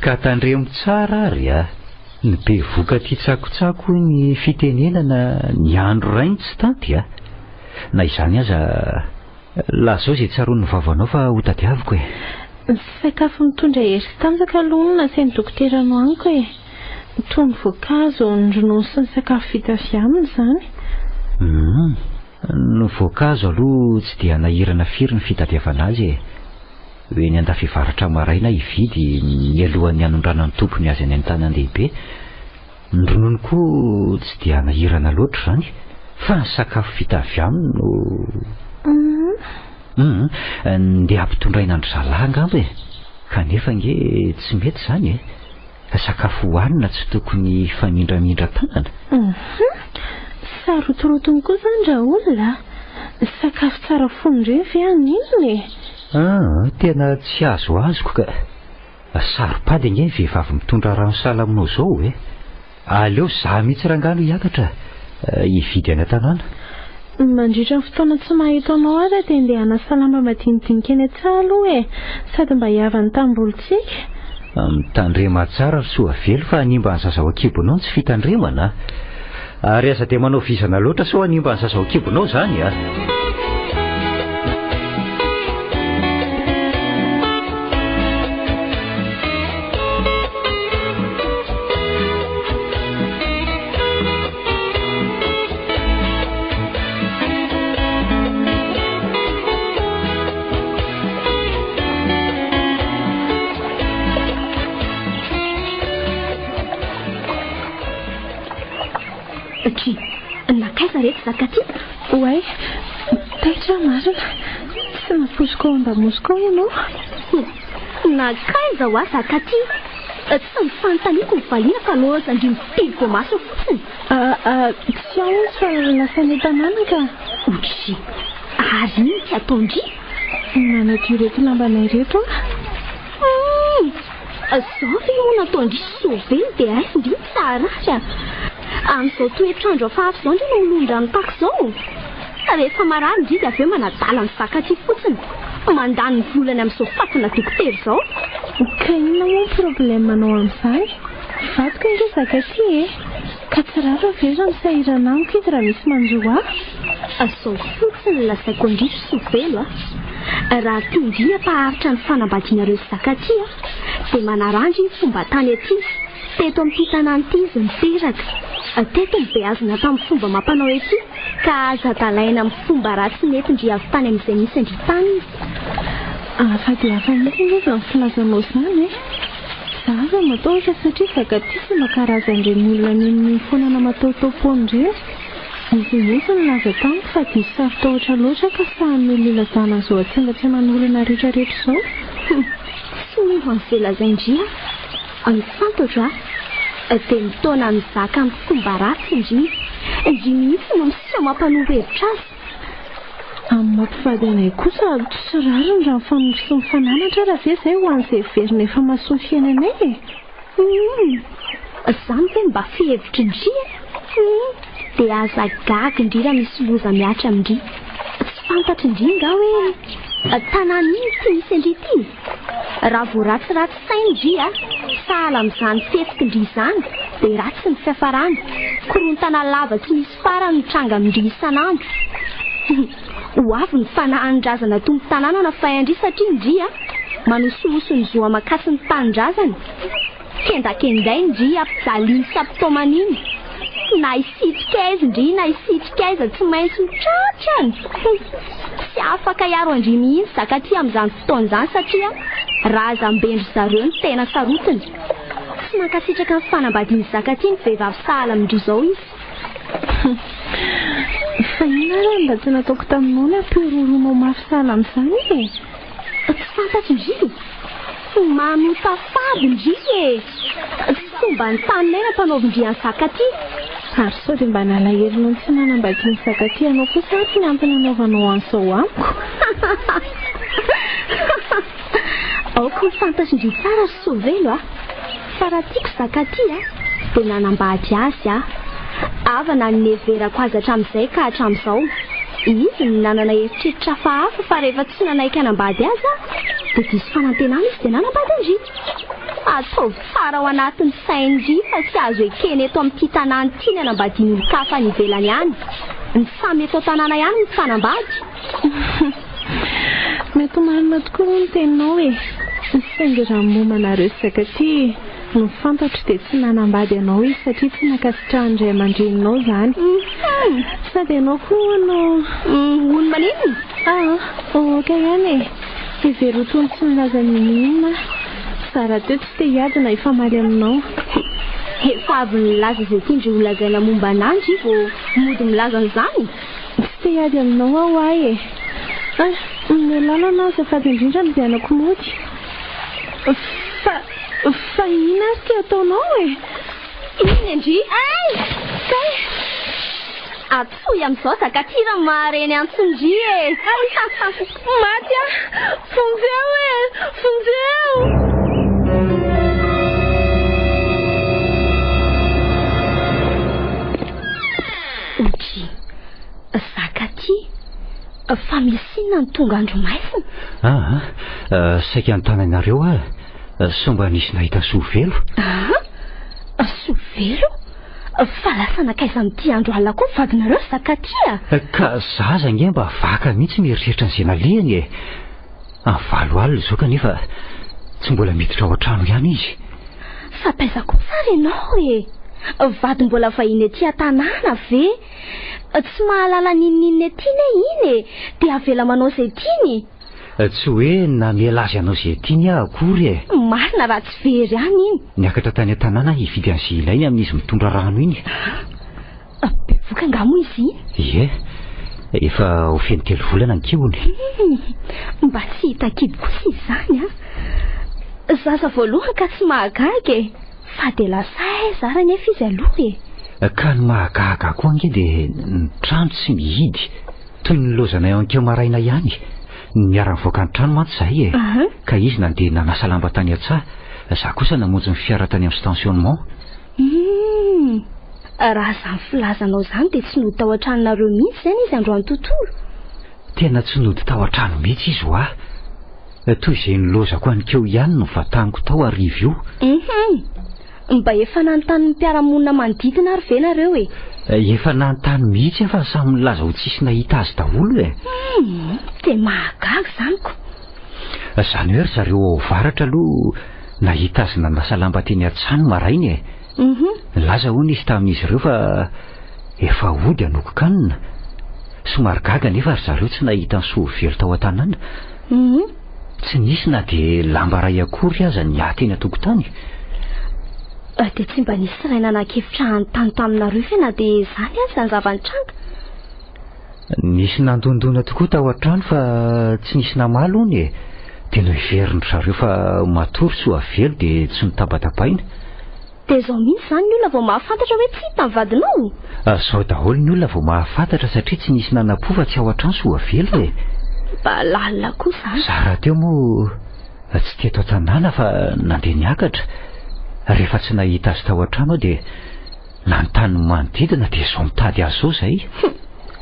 Ka tandremo tsara ary ny be vokatry tsakotsako ny fitenenana ny andro rainy tsy tanty na izany aza lazao izay tsaroan'ny vavanao fa ho tadiaviko sakafo mitondra hery sy tanjaka aloha no nasain'ny dokotera no aniko toy ny voankazo, ny ronono sy ny sakafo vita avy aminy izany. Ny voankazo aloha tsy dia nahirana firy ny fitadiavana azy hoe ny andafivaratra maraina hividy mialohan'ny hanondrana ny tompony azy any an-tanan-dehibe. Ny ronono koa tsy dia nahirana loatra izany fa ny sakafo vita avy aminy no ndeha ampitondraina andro zalahy angamba kanefa nge tsy mety izany sakafo hohanina tsy tokony fanindramindra tanana. Sarotorotony koa izany raha olona sakafo tsara fonindreny ve aninona tena tsy azo azoko ka saropady nge vehivavy mitondra rano sala aminao zao aleo za mihitsy rangano hiakatra hividy any an-tanàna. Mandritra ny fotoana tsy mahita anao aza dia ndeha hanasalamba madinidinika eny an-tsaha aloha sady mba hiavan'ny tambolontsika. Mitandrema tsara ry soa velo fa hanimba ny zazao an-kibonao tsy fitandremana ary aza dia manao vizana loatra sao hanimba ny zazao an-kibonao izany Nakaiza rehetra zakaty? Oay, taitra marina. Tsy naposiko ao an-damosiko ao ianao. Nakaiza ho aho zakaty? Tsy mifanontaniako ny valiana ka anao zandriny pily voamaso fotsiny. Tsy ao fa lasa ny tanàna ka. Otry, ary iny tsy ataondry? Nanadio reto lambanay reto Zao ve moa nataondry sovely dia aisindry tsara amin'izao toetrandro afafy izao ndry no milondrano tahaka izao. Rehefa marary indrindra avy eo manadala ny zakaty fotsiny mandany ny volany amin'izao fatina dokotera izao. Ka inona moa ny problemanao amin'izany? Vadiko indray zakaty ka tsy rara ve raha misahirana amiko izy raha misy manjo Zao fotsiny lazaiko indrisy sovelo raha tindrina paharitra ny fanambadianareo zakaty dia manarandry fomba tany aty teto amin'ny tanàna ity izy miteraka. Teto ny beazina tamin'ny fomba mampanao ety ka aza dalaina amin'ny fomba ratsy nety ndry avy tany amin'izay misy indry tany izy. Fa dia hafa mihitsy izy amin'ny filazanao izany za aza matahotra satria zakaty sy makarazan'ireny olona niny foana namataotaopony ireny. Izy mihitsy nilaza tamiko fa dia sarotahotra loatra ka sahan'ny olona ilazana izao atsengatsenan'ny olona rehetrarehetra izao. Tsy miho an'izay lazaindria fantatra dia mitaona mizaka amin'ny fomba ratsy indry mihitsy no misy mampanova hevitra azy. Amin'ny mampifady anay kosa tsy rariny raha mifanory sy mifananatra raha ve izay ho an'izay verina efa mahasoa ny fiainanay izany ve mba fihevitra indry dia aza gaga indry raha misy loza miatra amindry. Tsy fantatra indry nga hoe tanàna iny ty misy indry ity raha vo ratsiratsy saina indry sahala amin'izany fetsika indry izany dia ratsy ny fiafarany korontana lava tsy misy farany mitranga amindry isan'andro. Ho avy ny fanahan-drazana tompo tanàna na fahindry satria indry manosomoso ny zo amakasy ny tanindrazany kendakenday indry ampijaliany sapitomaniny na isitrika aiza indry na isitrika aiza tsy maintsy mitratrany. Tsy afaka hiaro andry mihitsy zakaty amin'izany fotoana izany satria raha zambendry zareo ny tena sarotiny. Tsy mankasitraka ny fanambadiany zakaty ny vehivavy sahala amindry izao izy. Fa inona raha mba tsy nataoko taminao ny ampiroronao mafy sahala amin'izany Tsy fantatra indry. Mamotafady e. Tsy mba ny taninaina mpanaovin-driany sakaty. Ary sao dia mba nalaherinao tsy manambadiany sakaty anao kosa ary ny antony anaovanao an'izao amiko. Aoko fantatry-ndry tsara sy sovelo fa raha tiako sakaty dia nanambady azy ava na neverako azy hatramin'izay ka hatramin'izao. Izy nanana eritreritra hafa fa rehefa tsy nanaiky hanambady azy dia diso fanantenana izy dia nanambady andry. Ataovy tsara ao anatin'ny saindry fa tsy azo ekeny eto amin'ity tanàna ity ny hanambadiany olon-kafa any ivelany any. Ny samy eto tanàna ihany ny fanambady. Mety marina tokoa no teninao e. Saingy raha momanareo sakaty no fantatro dia tsy nanambady anao izy satria tsy nakasitrahan'ny ray aman-dreninao izany. Sady ianao koa no ony maninona? Oka ihany e. Everotony tsy milaza ninina. Sara teo tsy te hiady na ifamaly aminao. Efa avy milaza izay tiandry holazaina momba ananjy vao mody milaza an'izany. Tsy te hiady aminao aho ahy e. Mialala anao azafady indrindra mivianako mody. Fa ina ary ty ataonao e? Iny andry? Kay atsoy amin'izao sakaty raha mareny antsondry e. Maty fonjeo e, fonjeo. Otry sakaty fa misy inona ny tonga andro maizina? Saika an-tananareo somba nisy nahita sovelo. Sovelo? Fa lasa nakaiza amin'ity andro alina koa vadinareo sakaty Ka zaza nge mba vaka mihitsy mieritreritra ny zenalehany e. Amin'ny 7 alina izao kanefa tsy mbola miditra ao an-trano ihany izy. Fa paizako tsara ianao e. Vady mbola vahiny aty an-tanàna ve? Tsy mahalala ninninina aty ne iny dia avela manao izay tiany. Tsy hoe namela azy anao izay tiany akory e. Marina raha tsy very ihany iny. Niakatra tany an-tanàna hividy an'izay ilainy amin'izy mitondra rano iny. Bevoka angamo izy iny? Ie, efa ho feny 3 volana ny kiony. Mba tsy hita kidy kosa izany zaza voalohany ka tsy mahagaga e. Fa dia lasa aiza ary nefa izy aloha e. Ka ny mahagaga koa nge dia ny trano tsy mihidy. Toy ny lozana eo ankeo maraina ihany. Miara mivoaka ny trano mantsy zahay e. Ka izy nandeha nanasa lamba tany an-tsaha. Za kosa namonjy ny fiara tany amin'ny stationnement. Raha izany filazanao izany dia tsy nody tao an-tranonareo mihitsy izany izy androany tontolo. Tena tsy nody tao an-trano mihitsy izy ho toy izay nilozako anikeo ihany no vataniko tao arivo io. Mba efa nanontany ny mpiara-monina manodidina ary ve nareo e? Efa nanontany mihitsy fa samy milaza ho tsisy nahita azy daholo e. Dia mahagaga izanyko. Izany hoe ry zareo ao varatra aloha nahita azy nanasa lamba teny an-trano maraina e. Laza hono izy tamin'izy ireo fa efa hody hanoko-kanina. Somary gaga nefa ry zareo tsy nahita ny sovelo tao an-tanàna. Tsy nisy na dia lamba ray akory aza ny aty eny an-tokotany. Dia tsy mba nisy ray nanakevitra hanontany taminareo fe na dia izany azy izany zava-nitranga? Nisy nandondona tokoa tao an-trano fa tsy nisy namaly hono e. Dia noheveriny zareo fa matory sy ho avelo dia tsy nitabatabaina. Dia izao mihitsy izany ny olona vao mahafantatra hoe tsy hita ny vadinao? Izao daholo ny olona vao mahafantatra satria tsy nisy nanampo fa tsy ao an-trano sy ho avelo e. Mba lalina kosa Zara teo moa tsy teto an-tanàna fa nandeha niakatra. Rehefa tsy nahita azy tao an-trano dia nanontany manodidina dia izao mitady azy izao izay.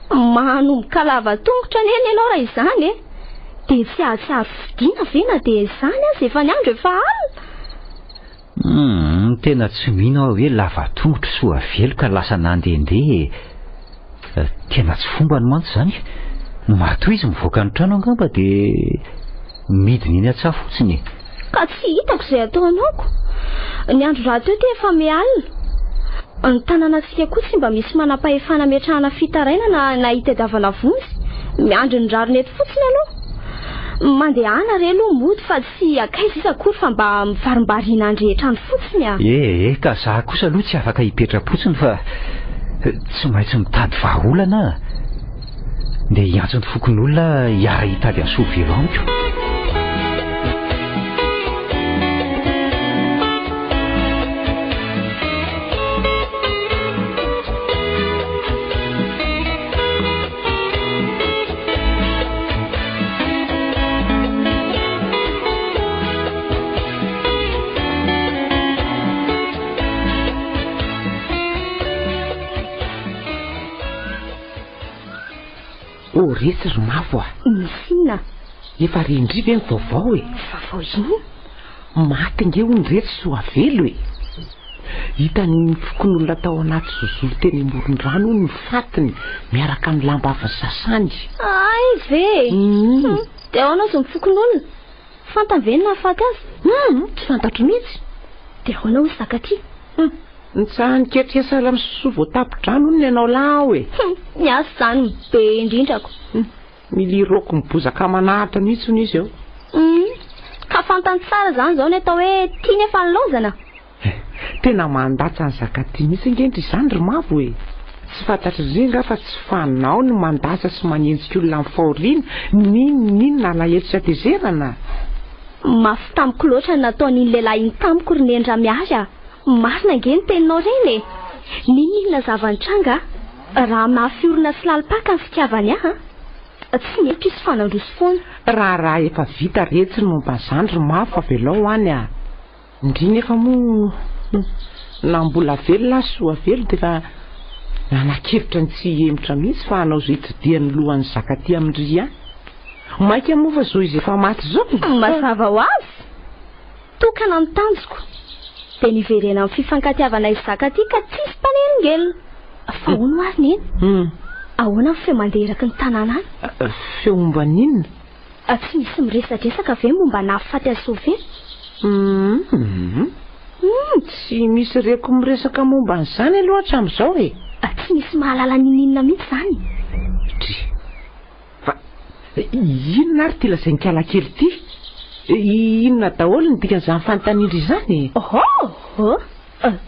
Manomboka lava tongotra neny ianao raha izany e. Dia tsy ahatsiaro fidiana ve na dia izany azy efa ny andro efa alina. Tena tsy mino aho hoe lava tongotra sy ho avelo ka lasa nandehandeha. Tena tsy fomba ny mantsy izany. Matoa izy mivoaka ny trano angamba dia midiny eny an-tsaha fotsiny. Ka tsy hitako izay ataonako. Ny andro raha teo dia efa mialina. Ny tanànantsika koa tsy mba misy manam-pahefana miatrahana fitaraina na hitadiavana vonjy. Miandry ny rariny eto fotsiny aloha. Mandehana re aloha mody fa tsy akaiza izy akory fa mba mivarimbarina andrehetra ny fotsiny ka za kosa aloha tsy afaka hipetra-potsiny fa tsy maintsy mitady vahaolana. Dia hiantson'ny fokon'olona hiara hitady an'ny sovelo amiko. Retsy ry mavo misy inona? Efa rindriva ny vaovao e. Vaovao ino? Maty nge ho ny Retsy Soavelo e. Hitany fokon'olona tao anaty zozoro teny amoron-drano ny fatiny miaraka ny lamba avy sasany. Ay ve? Dia ahoana zo mifokon'olona? Fantany ve na afaty azy? Tsy fantatro mihitsy. Dia ahoana ho zakaty? Ny tsahany ketresa la misoso voatapo-drano ny ianao lao e. Miasa zany be indrindrako. Miliroko mibozaka manahatra mihitsy izy eo. Ka fantany tsara zany zao ny atao hoe tia nefa nilozana. Tena mandatsa ny zakaty mihitsy ngendry izany ry mavo e. Tsy fantatry ringa fa tsy fanao ny mandasa sy manenjika olona amin'ny fahoriana ninona alahelo tsy atezerana. Mafy tamiko loatra nataon'iny lehilahy iny tamiko ry nendra miasa. Marina nge ny teninao reny e. Ninona zava-nitranga raha mafiorina sy lalipaka ny fitiavany ahy tsy mety isy fanandroso foana. Raha efa vita Retsy ny momba izany ry mavo avelao any a. Indrina efa moa na mbola velona Soavelo dia efa nanakevitra ny tsy hemotra mihitsy fa hanao zo itidian'ny lohan'ny zakaty amin'ry any. Maika moa fa zo izy efa maty zao. Mazava ho azy. Tokana ny tanjoko. Dia niverena amin'ny fifankatiavana izy zakaty ka tsisy mpanelingely. Fa hono azy neny? Ahoana ny feo mandeha eraky ny tanàna any? Feo momba ninona? Tsy misy miresadresaka ve momba nahafaty azy Soavelo? Tsy misy reko miresaka momba an'izany aloha hatramin'izao e. Tsy misy mahalala ninona mihitsy zany. Fa inona ary ty lazainy kalakely ty? Inona daholo ny dikan'izany fanontaniana izany?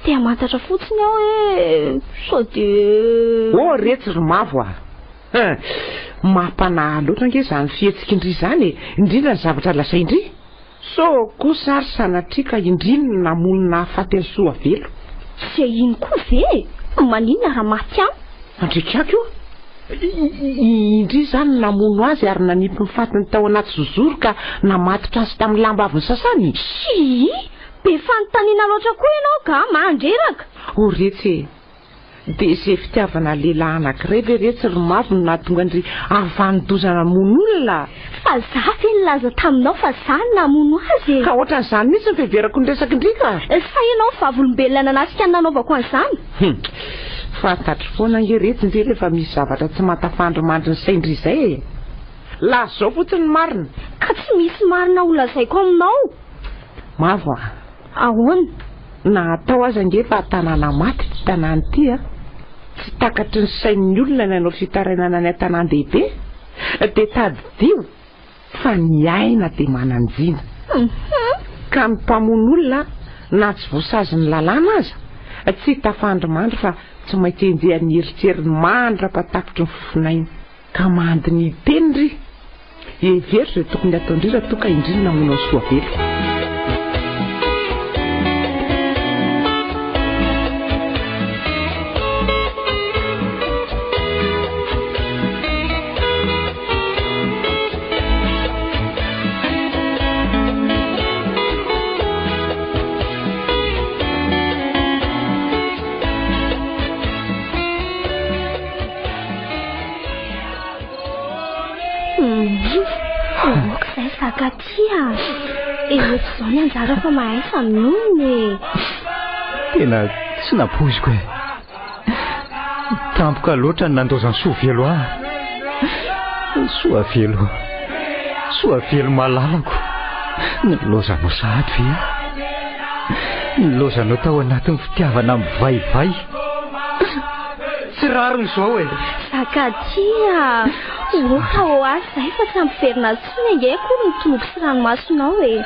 Tea mantatra fotsiny aho hoe sao dia Retsy ry mavo a. Mampanahy loatra nge izany fihetsika-ndry izany e. Indrindra ny zavatra lazaindry. So kosa ary sanatria ka indrina namonina hafaty ny Soavelo. Tsy ino koa ve? Maninona raha maty any? Andrikako io. Indri zany namono azy ary nanipy mifatiny tao anaty zozoro ka namatotra azy tamin'ny lamba avy ny sasany. Be fanontaniana loatra koa ianao ka mandreraka. Retsy dia izay fitiavana lehilahy anankiray ve Retsy ry mavo no nahatonga ndry avanydozana mono olona. Fa za fe nilaza taminao fa zany namono azy. Ka ohatran'izany mihitsy ny fiheverako ny resaka indrika. Sa ianao vavolombelona nanasika ny nanaovako an'izany? Fantatro foana nge Retsy ndry rehefa misy zavatra tsy matafandrimandry ny saindry izay e. La zao fotsiny marina. Ka tsy misy marina ho lazaiko aminao. Mavo a. Ahoana? Na atao aza nge fa tanàna maty ty tanàny ty a. Tsy takatry ny sain'ny olona nanao fitarainana ny tanàn-dehibe. Dia tadidio fa ny aina dia mananjina. Ka ny mpamono olona na tsy voasazy ny lalàna aza tsy tafandrimandry fa tsy maintsy enjehan'ny eritseriny mandra-patapitry ny fofinainy. Ka mandy ny tenindry. Every izay tokony ataondry raha toka indrina namono ny Soavelo. Zakatia, zao ny anjara fa mahay famonony. Tena tsy napoziko e. Tampoka loatra ny nandozany Soavelo ahy. Soavelo malalako. Nilozanao sahady ve? Nilozanao tao anatin'ny fitiavana amin'ny vaivay. Tsy rariny zao e. Zakatia, ka ho azy zay fa tsy ampiverina tsony nge koa ny toloky sy ranomasonao e.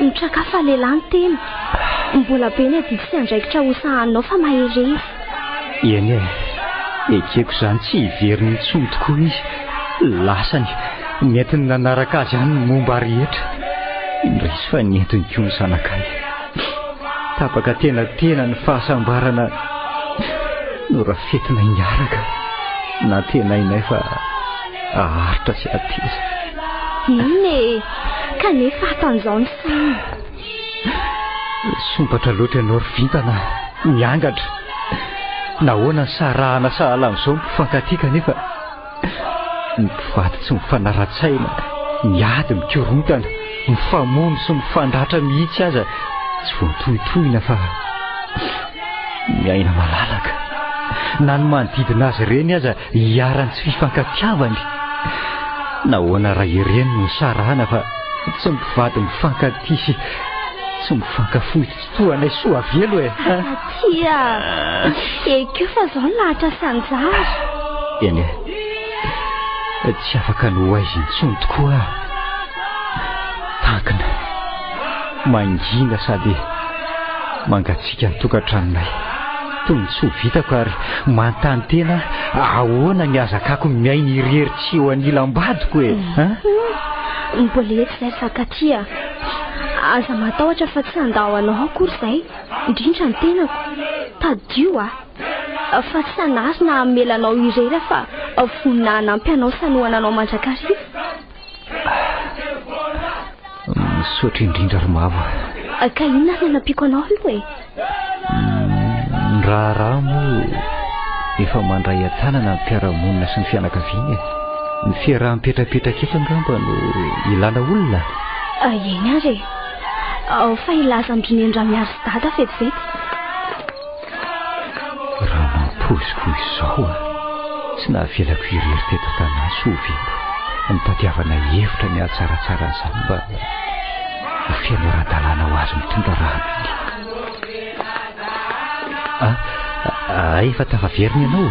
Mitrakafa lehilahy ny tena. Mbola be ny adidy sy andraikitra hosahanao fa mahery. Eny e, ekeko zany tsy hiveriny intsony tokoa izy. Lasany netiny nanaraka azy any ny momba rehetra. Indrisy fa netiny koa ny zanakay. Tapaka tena ny fahasambarana no rafetina hiaraka. Na tena inay fa aharitra sy ateza. Ine, kanefa atan'izao ny saina. Sombatra loatra ianao ry vintana miangatra. Nahoana ny sarahana sahala amin'izao mpifankatia kanefa ny mpivady tsy mifanara-tsaina, miady mikorontana, mifamono sy mifandratra mihitsy aza tsy voatohitohina fa miaina malalaka. Na ny manodidina azy ireny aza hiarany tsy fifankatiavany. Nahoana raha ireny no sarana fa tsy mpivady mifankatia sy tsy mifankafohy toanay soa velo e. Tia ekeo fa zao lahatra sanjara. Eny tsy afaka no aizy intsony tokoa. Tankina mangina sady mangatsika ny tokantranonay. Toy ny tsy ho vitako ary mantany tena ahoana ny azakako miaina irery tsy eo anilam-badiko e. Mbola eto izay Sakatia. Aza matahotra fa tsy andao anao akory izay, indrindra ny tenako. Tadio fa tsy anazy na amelanao irery fa vonina hanampy anao sanoana anao mandrakariva. Misaotra indrindra Romavo. Ka inona ny anampiko anao io e? Raha moa efa mandray an-tanana ny mpiara-monina sy ny fianakaviana. Ny fiaraha-mipetrapetraka eto angamba no ilana olona. Eny ary fa ilaza androniandra miaro sy dada vetivety. Raha mampoziko izao tsy nahavelako irery teto tanàna sovelo mitadiavana hevitra ny atsaratsara izany mba ho fianoran-dalàna ho azy mitondra rano. Efa tafaverina ianao.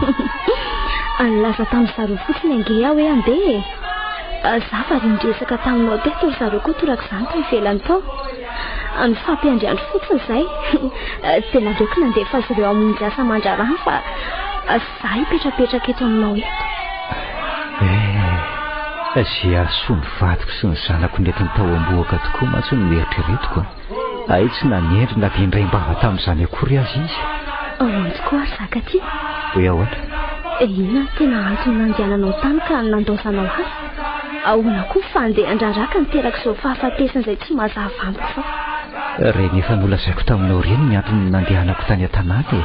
Nilaza tamin'ny zareo fotsiny ange aho hoe andeha. Za fa rindresaka taminao teto ry zareo koa toraka izany tao ivelany tao. Ny fampiandriandro fotsiny izay tena aleoko nandefa azy ireo hamonjy asa mandrarano fa za hipetrapetraka eto aminao eto. Izay ahasoa ny vadiko sy ny zanako netiny tao amboaka tokoa mantsy no mieritrretiko. Ay tsy nanendry na dia indray mbava tamin'izany akory azy izy. Tokoa ary Sakatia. Hoe ahoana? Inona tena antony nandehananao tany ka nandaosanao azy? Ahoana koa fa andeha handraraka niteraka izao fahafatesana izay tsy mazava amiko fa. Reny efa nolazaiko taminao reny ny antony nandehanako tany an-tanàna e.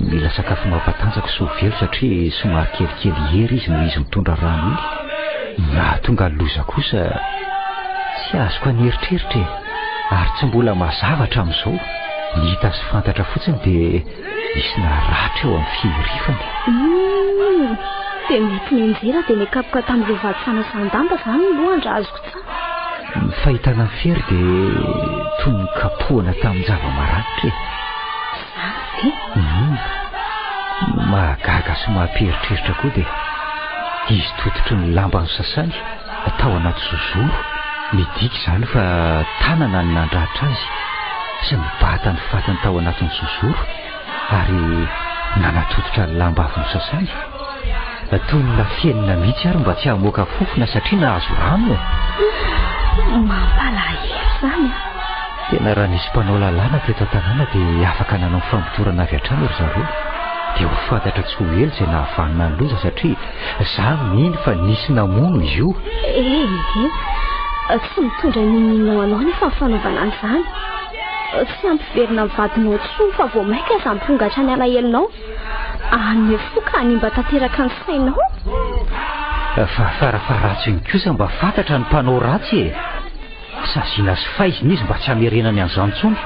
Mila sakafo mampatanjaka sy ho velo satria somary kelikely hery izy no izy mitondra rano iny. Na tonga loza kosa tsy azoko aneritreritra ary tsy mbola mazavatra amin'izao. Ny hita sy fantatra fotsiny dia misy naratra eo amin'ny fihirifany. Dia mety mianjera dia nikapoka tamin'ireo vady fanasan-damba izany ny lohany azoko tsara. Ny fahitana ny fery dia toy ny kapohana tamin'ny zava-maranitra. Mahagaga sy mamperitreritra koa dia izy tototry ny lamba ny sasany tao anaty zozoro. Midika izany fa tanana ny nandratra azy sy mibata ny fatany tao anatin'ny zozoro ary nanatototra ny lamba avy ny sasany. Toy ny nafenina mihitsy ary mba tsy hamoaka fofona satria nahazo rano. Mampalahelo izany. Tena raha nisy mpanao lalàna teto an-tanàna dia afaka nanao fampitorana avy hatrany ry zareo. Dia ho fantatra tsy ho ela izay nahavanina ny loza satria za mino fa nisy namono izy io. Tsy mitondra ninonao anao nefa ny fanaovana an'izany. Tsy ampiverina ny vadinao tsoa fa vao maika aza mipongatra ny alahelonao. Any foka hanimba tanteraka ny sainao. Fa farafaratsy ny kosa mba fantatra ny mpanao ratsy e. Saziana sy faizina izy mba tsy hamerenany an'izany intsony.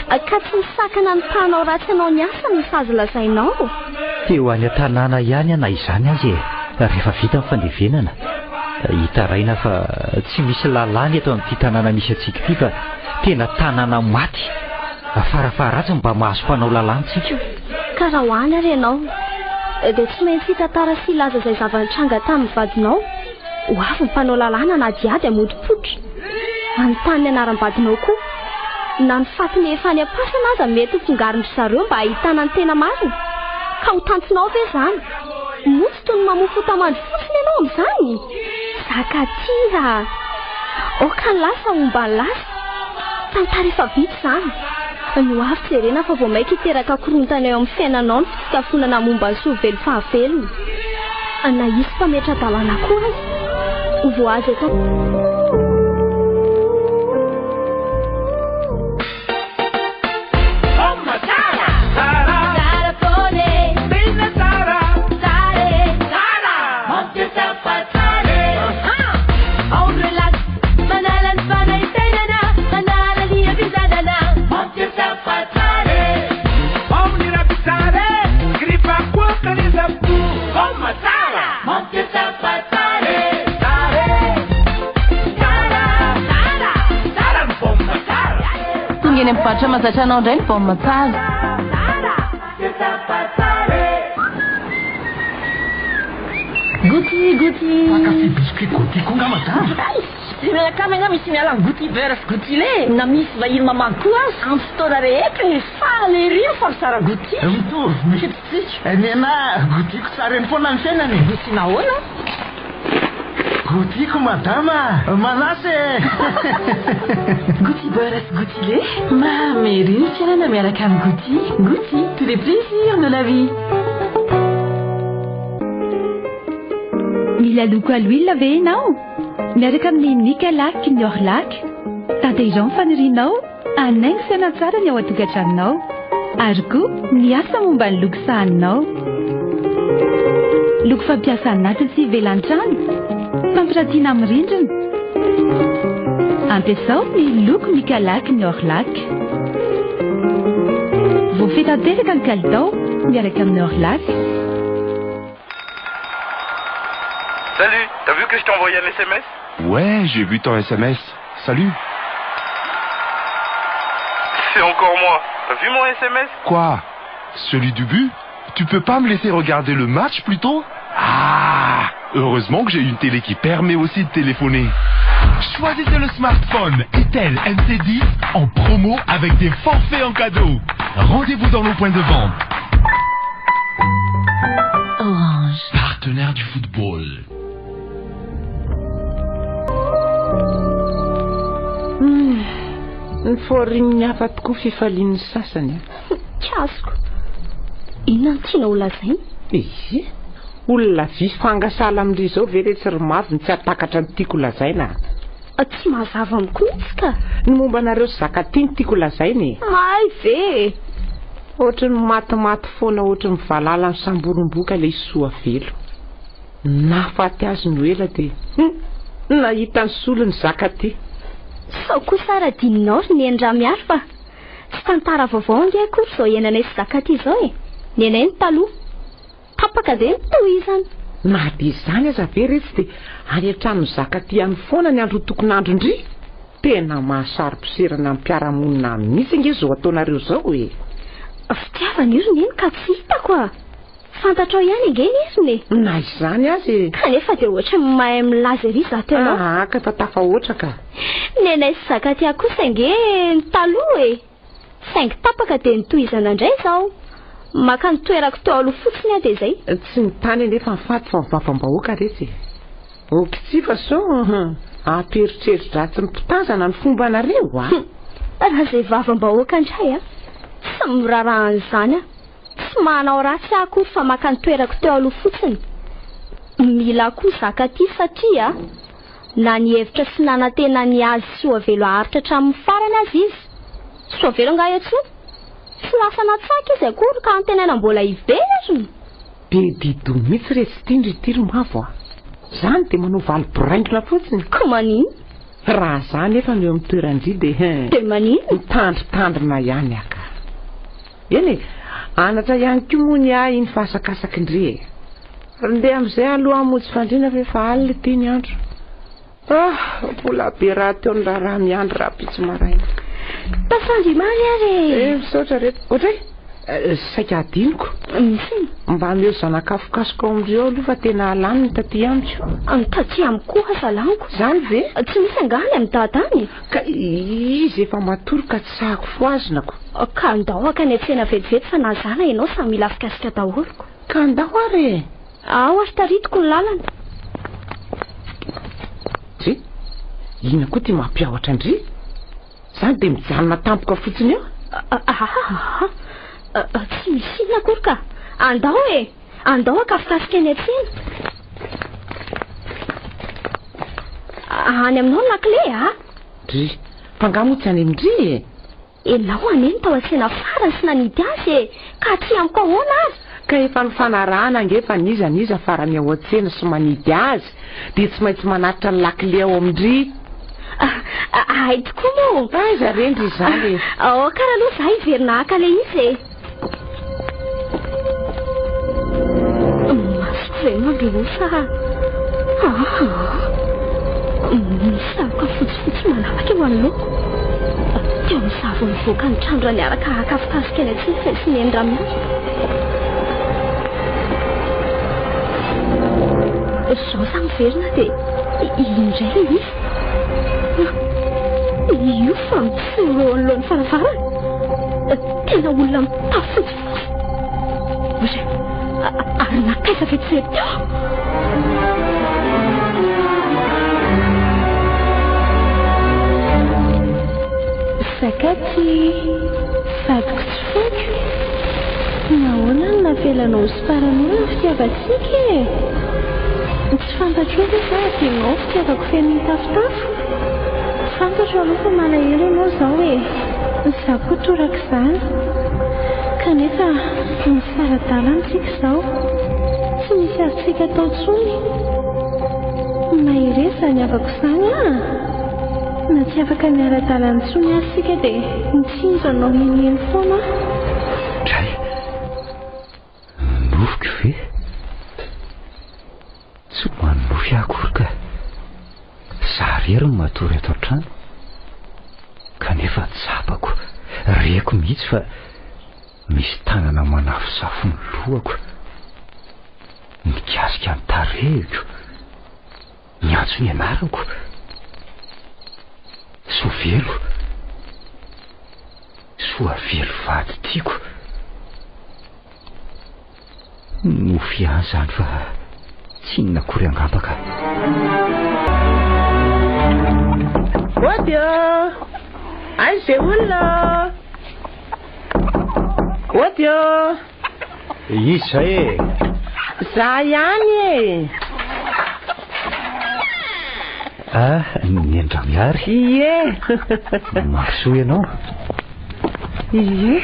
Ka tsy misakana ny mpanao ratsy anao ny asa ny sazy lazainao. Teo any an-tanàna ihany na izany azy e. Rehefa vita ny fandevenana hitaraina fa tsy misy lalàna eto amin'ity tanàna misy antsika ity fa tena tanàna maty. Farafaratsy mba mahazo mpanao lalàntsika. Ka raha hoany ary ianao dia tsy maintsy tantara sy laza izay zava-nitranga tamin'ny vadinao. Ho avy ny mpanao lalàna na diady amodipotra. Anontany ny anaram-badinao koa. Na ny fatiny efa any am-pasana aza mety ho fongarin-dry zareo mba ahitana ny tena marina. Ka ho tantinao ve izany? Motsy toy ny mamofo tamandry fotsiny ianao amin'izany. Sakatia. Oka ny lasa omba ny lasa. Tantara efa vita izany. Ny ho avy jerena fa vao maika hiteraka korontana eo amin'ny fiainanao ny fitsafonana momba ny soavelo fahavelony. Na isy mpametra dalàna koa azy. Ho voazy eto. Monte eny mibatra mazatra anao indray ny baomatsara Gouti Pakafy biscuit Gouti ko nga madame. Mianakamy misy miala ny Gouti beurre sy Gouti lait. Na misy vahiny mamako koa amin'ny fotoana rehetra fahalerina fa tsara Gouti. Mitovy mihitsitsika. Nena Gouti ko tsara eny foana ny fiainany. Misy nahoana? Gouti ko madama. Manasy. Gouti beurre sy Gouti lait. Mahameriny fiainana miaraka amin'ny Gouti. Gouti, tous les plaisirs de la vie. Mila loko aloilona ve ianao? Miaraka amin'ny Nicalac ny Orlac. Tantezao fanirianao, anaingo fiaina tsara ny ao an-tokantranonao. Ary koa miasa momba ny loko sahaninao. Loko fampiasa anatiny sy ivelan-trano, fampiratiana amin'ny rindrina. Ampiasao ny loko Nicalac ny Orlac. Voafehy tanteraka ny kalitao miaraka amin'ny Orlac. Salut, t'as vu que je t'ai envoyé un SMS? Ouais, j'ai vu ton SMS. Salut. C'est encore moi. T'as vu mon SMS? Quoi? Celui du but? Tu peux pas me laisser regarder le match plutôt? Ah! Heureusement que j'ai une télé qui permet aussi de téléphoner. Choisissez le smartphone Itel NC10 en promo avec des forfaits en cadeau. Rendez-vous dans nos points de vente. Orange. Partenaire du football. Ny foriny hafa tokoa fifalian'ny sasany. Kiasiko. Inona ny tianao lazainy? Olona vy fangasala amin'ry izao ve re tsy ry mavy ny tsy atakatra ny tiako lazaina. Tsy mazava amiko mihitsy ka. Ny momba anareo zakatiany tiako lazainy. Ay ve. Ohatry ny matimaty foana ohatry ny valala ny samboromboka ilay soa velo. Nafaty azy ny ela dia nahita ny solo ny zakaty. Sao koa sara dininao ry niendra miaro fa tsy tantara vaovao nge akory izao ienanay sy zakaty izao e. Nenay ny taloha. Tapaka dia ny toy izany. Na dia izany aza ve rehetra dia any an-trano zakaty amin'ny foana ny andro tokon'andro indry. Tena mahasaro-piserana amin'ny mpiara-monina mihitsy nge izao ataonareo izao e. Fitiavana io ry neny ka tsy hitako a. Fantatrao ihany nge izy ne. Na izany azy. Kanefa dia ohatra mahay milaza ery za teo anao. Ka fa tafahoatra ka. Nenay sy zakaty kosa nge ny taloha e. Saingy tapaka dia nitohizana indray izao. Maka ny toerako teo aloha fotsiny aho dia izay. Tsy ny tany nefa nifaty fa mivavam-bahoaka rehetra e. Okitsy fa so amperitreritra ratsy mipitazana ny fomba anareo a. Raha izay vavam-bahoaka indray a. Tsy mirarahan'izany a. Tsy manao ratsy akory fa maka ny toerako teo aloha fotsiny. Mila koa zakaty satria na ny hevitra sy nanantena ny azy soa velo aharitra hatramin'ny farany azy izy. Soa velo nga etsy. Tsy lasa natsaka izy akory ka antenana mbola iveriny. Be dido mihitsy rehetra tindry tiry mavo a. Zany dia manao valo boraingina fotsiny. Ka manino? Raha zany efa ny eo amin'ny toerandry dia manino? Mitandritandrina ihany aka. Eny e, anatra ihany koa moa ny ahy iny fahasakasaky indry e. Ndeha amin'izay aloha amonjy fandriana fa efa alina ity ny andro. Mbola be raha teo ny raha miandro raha pitsy maraina. Tasandrimany ary. Misaotra rehetra. Ohatray saika adiniko. Mba meo zanakafokasoko ao amin'ireo aloha fa tena alany ny taty amiko. Amin'ny taty amiko koa salaniko. Zany ve? Tsy misy angany amin'ny tatany. Ka izy efa matory ka tsy sahako foazinako. Ka andahoaka ny tsena vetivety fa nazana ianao samy mila fikasika dahoroko. Ka andaho ary. Ary taritiko ny lalana. Tsy, ina koa ty mampiavatra indry. Zany dia mijanona tampoka fotsiny eo. Tsy misy inona akory ka. Andao e. Andao ka fikasika ny tsena. Any aminao nakle a? Dry, mpangamotsy any amindry e. Enao aneny tao an-tsena farany sy nanidy azy e. Ka tsy amiko ahoana azy. Ka efa ny fanarahana ngefa niza farany ao an-tsena sy manidy azy dia tsy maintsy manatitra ny lakile ao amindry. Ay tokoa moa. Aiza rendry izany e. Karaha aloha za hiverina haka le izy e. Masoko vraiment be osa. Misy savoka fotsifotsy manavaka eo anoloko. teo misavo mivoaka ny trandro niaraka hakafikasikaina tsy sy ny endraminazy zao sa miverina dia indray le izy io fa mitsiro anoloan'ny farafarana tena olona mitafotsy ozy ary nakaisa fetsy teo sakaty sadiko tsy fako nahoana ny navelanao sy paran'olona fitiavatsika tsy fantatro hoe za atenao fitiavako fen'ny tafotafo fantatro aloha fa malahelo ianao izao hoe za koa toraka izany kanefa ny saradalanytsika izao tsy misy azontsika atao ntsony mahere zany avako izany na tsy afaka miara-dalantsony azysika dia mitsinjo anao hiniheny foana dray nofiko ve tsy manofy akory ka za rery ny matory ato an-trano kanefa tsapako reko mihitsy fa misy tanana manafo safo ny lohako mikasika ny tarehiko miantso ny anarako sovelo soavelo vady tiako nofy any zany fa tsy inona kory angambaka oadio aize olona oadio izy zay e za ihany ny andramiary ie marosoa ianao ie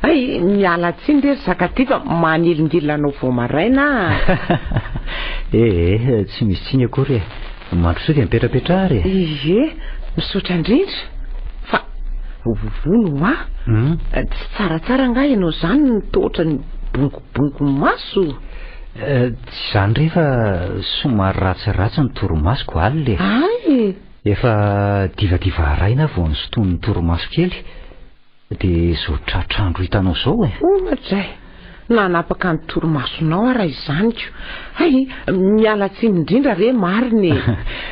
ay miala tsiny rery zakaty fa manilingillanao vao maraina tsy misy tsiny akory mandrosoa dia mipetrapetrahary ie misaotra indrindra fa volo tsy tsaratsara nga ianao zany nitohatra ny bonkobonko maso tsy zany rehefa somary ratsiratsy ny toromasoko aly le ay efa divadiva araina vao ny soton'ny toromaso kely dia zao tratrandro hitanao zao ohatray nanapaka ny toromasonao ara izanyko ay miala tsiny indrindra re mariny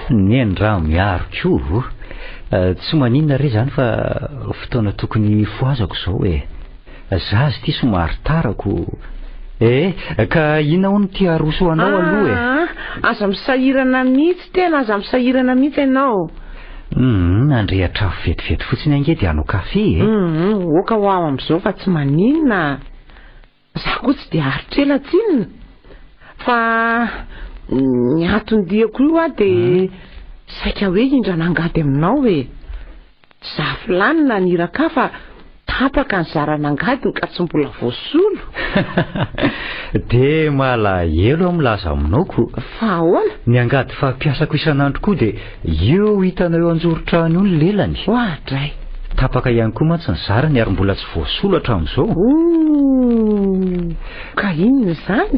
ny endrano miaro ko tsy maninona re zany fa fotoana tokony foazako zao za azy ty somary tarako ka inona ho ny tia aroso anao aloha aza misahirana mihitsy tena aza misahirana mihitsy ianao andrehatra vetivety fotsiny ange dia hanao kafe oka ho aho am'izao fa tsy maninona za koa tsy dia aritrela tsinona fa ny atondiako io dia saika hoe indra nangady aminao za filanina niraka fa tapaka ny zaranangadiny ka tsy mbola voasolo dia malahelo amlaza aminaoko fa ahoana ny angady fampiasako isan'andro koa dia eo hitanao eo anjorotrany io ny lelany ohatray tapaka ihany koa mantsy ny zarany ary mbola tsy voasolo hatramin'izao ka inona zany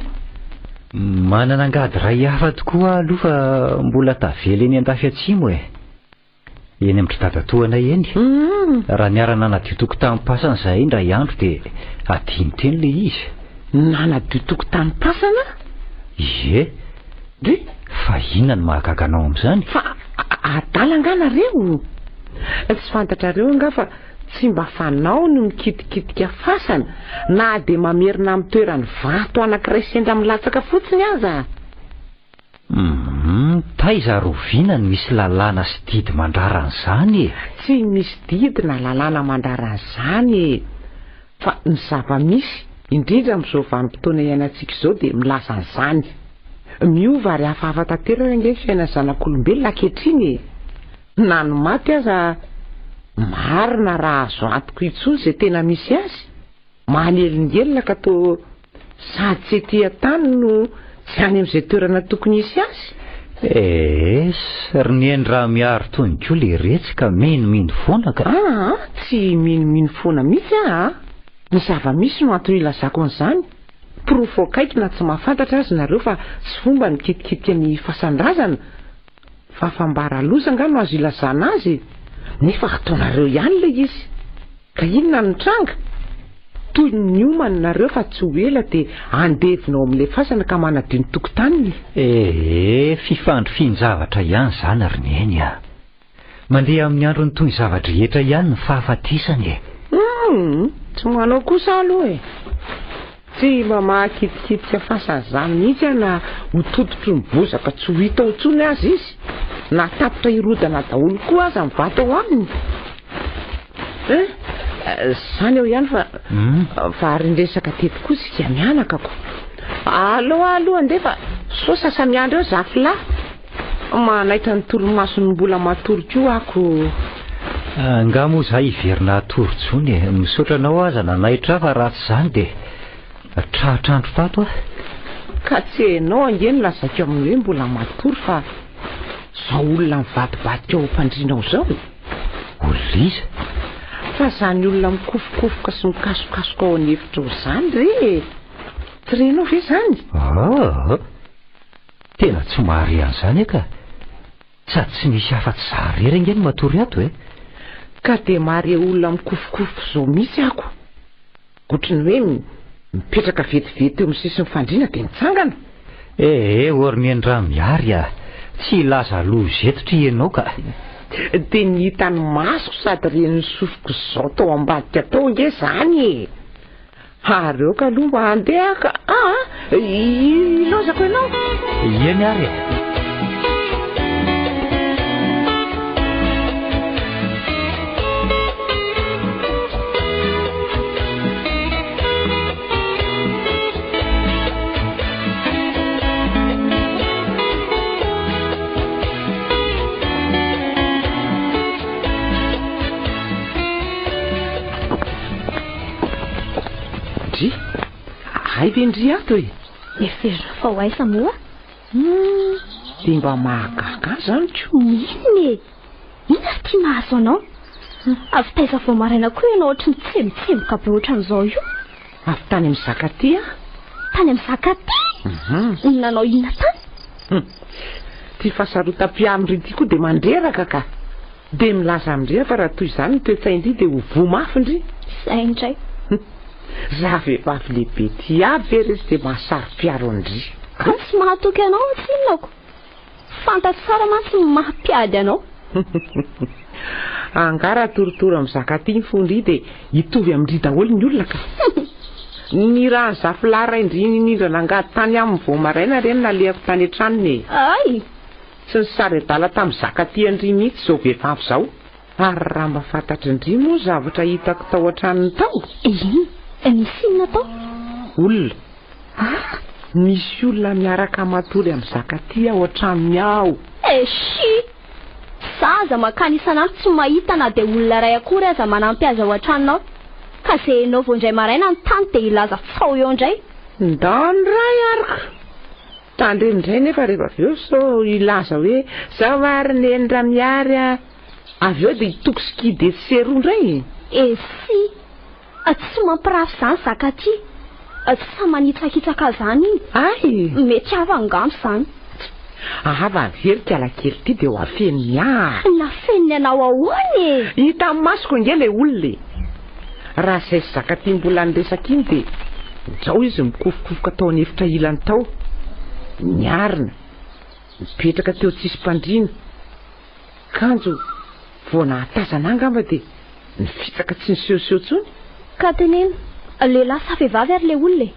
manana angady ray hafa tokoa aloha fa mbola tavela eny andafy atsimo eny amin'ny dadatoanay eny raha niarana nadio tokotany-pasana zahay indray andro dia adiny teny le izy nanadio tokotany-pasana de fa inona ny mahagaganao amin'izany fa adalanganareo tsy fantatrareo anga fa tsy mba fanao no mikidikitika fasana na dia mamerina amin'ny toerany vato anankiray sendra milatsaka fotsiny aza taiza roviana ny misy lalàna sy didy mandraran'izany tsy misy didy na lalàna mandraran'izany fa ny zava-misy indrindra amin'izao vanim-potoana iainantsika izao dia milaza an'izany miova ary hafahafa tanteraka ange ny fiainany zanak'olombelona ankehitriny na ny maty aza marina raha azo antoko intsony izay tena misy azy mahanelingelina ka to sady tsy ety an-tany no tsy any amin'izay toerana tokony isy azy ry ny endra miaro tony koa le retsika minomino foana ka tsy minomino foana mihitsy ny zava-misy no antony ilazako an'izany profo akaiky na tsy mahafantatra azy nareo fa sy fomba mikitikidika ny fasandrazana fa fambara loza nga no azo ilazana azy nefa ataonareo ihany le izy ka inona ny tranga toy ny omany nareo fa tsy ho ela dia andevinao amin'le fasana ka manadio ny tokotaniny. Fifandrofian-javatra ihany zany ary nieny a mandeha amin'ny androny toy ny zavatra rehetra ihany ny fahafatesany tsy manao kosa aloha tsy mba mahakitikity fasana zany mihitsy na ho tototro ny bozaka tsy ho hita otsony azy izy na tapitra irodana daholo koa aza mivata ao aminy. Zany eo ihany fa ary ndresaka teto koa sika mianakako. Aloha ndefa so sasamiandro eo zafila manaitra ny toromasony mbola matoroko ako. Nga moa za hiverina torontsony misaotra anao aza nanaitra fa ratsy zany dia trahatrandro tato ka tsy hainao angeny lazako amin'ny hoe mbola matory fa zao olona mivadibadika ao mpandrinao zao. Olona iza? Fa zany olona mikofokofoka sy mikasokasoka ao an'efitra ao zany re tirenao ve zany? Tena tsy mahary an'izany ka sady tsy misy afa-tsy zaharery angeny matory ato ka dia mahare olona mikofokofoko zao misy ako otrany hoe mipetraka vetivety eo amin'ny sisiny fandriana dia mitsangana. Ormieny raha miary tsy laza loza etotra ianao ka dia ny hitany masoko sady reny sofiko zao tao ambadika tao nge zany areo ka aloha mba handeha ka ilozako ianao iany ary ay vendry ato eferina fa ho aiza moa dia mba mahagaga zany ko mihiny ina ty mahazo anao avy taiza vao maraina koa ianao ohatry ny tsemotsemoka be ohatran'izao io. avy tany amin'ny zakaty tany amin'ny zakaty nanao inona tany? ty fahasarotam-piamindry ity koa dia mandreraka ka dia milaza amindria fa raha toy izany ny toetsaindry dia ho vomafindry izay indray za vehivavy lehibe ty aby ve resy dia mahasaro-piaro andry tsy mahatoky anao tsinonako fantatro tsara mantsy mahampiady anao. angara torotoro amin'ny zakaty ny fondry dia hitovy amindry daholo ny olona ka ny raha ny zafilara indriny nindrana angady tany amin'ny voamaraina reny nalehako tany an-tranony ay tsy ny sary adala tamin'ny zakaty andry mihitsy zao vehivavy zao ary raha mba fantatry indry moa zavatra hitako tao an-tranony tao. Misy inona tao? Olona misy olona miaraka matory amin'ny zakaty ao an-tranony ao. Zaza makany isanandro tsy mahita na dia olona ray akory aza manampy azy ao an-tranonao ka zay enao vao indray maraina ny tany dia ilaza tsao eo indray. Ndany ray araka tandrendray nefa rehefa avy eo so ilaza hoe zao ary nenydra miary avy eo dia hitoko skidy seroa indray. Tsy mampirafy zany zakaty tsy sa manitsakitsaka zany mety avangano zany ahava very kialakely ty dia ho afeny nafeniny anao ahoany hita amin'ny masoko nge le olona raha zay zakaty mbola niresaka iny dia zao izy mikofokofoka tao an'efitra ilany tao miarina mipetraka teo tsisy mpandriana kanjo vao nahatazana angamba dia nifitsaka tsy nisehoseho tsony ka tenena lehilahy sa vehivavy ary le olona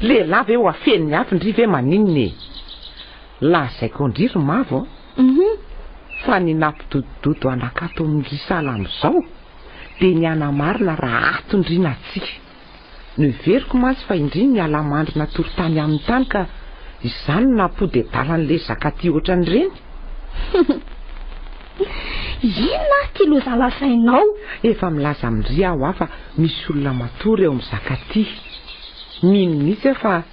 lehilahy ve ho afeniny afy ndry ve maninony lazaiko ndry ry mavo fa ny nampidodododo anakato amin'ndry salam'izao dia ny anamarina raha atondry natsika niveriko mantsy fa indry miala mandry natory tany amin'ny tany ka izany nampody adalan'le zakaty ohatran'ireny. Inona ty loza lazainao? Efa milaza amindry aho afa misy olona matory eo amin'ny zakaty. Mino mihitsy fa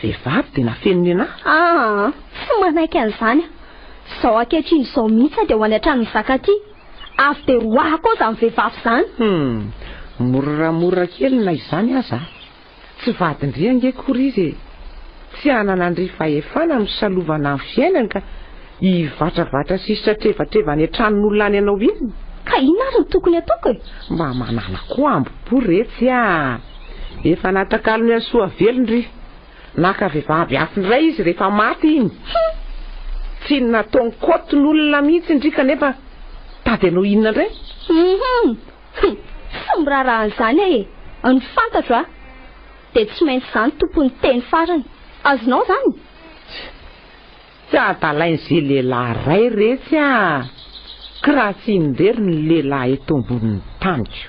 vehivavy dia nafeniny anahy. Tsy manaiky an'izany. Zao ankehitriny izao mihitsy dia ho any an-tranon'ny zakaty. Avy dia roahako ao izany vehivavy izany. Moramora kely na izany aza. Tsy vadindry ange kory izy. Tsy anana andry fahefana misalovana amin'ny fiainana ka Hivatravatra sisy satrevatrevany antranon'olona any ianao iny. Ka inona ary no tokony ataoko e? Mba manala koa ambopo retsy a. Efa natakalony any Soavelondry. Naka vehivavy hafindray izy rehefa maty iny. Tsy nataony koton'olona mihitsy ndry kanefa tady anao inona indray? Sy mirarahan'izany e. Ny fantatro a. Dia tsy maintsy izany tompony teny farany. Azonao izany? Tsy adalain'izay lehilahy ray retsy a. Krasiandery ny lehilahy eto ambonin'ny taniko.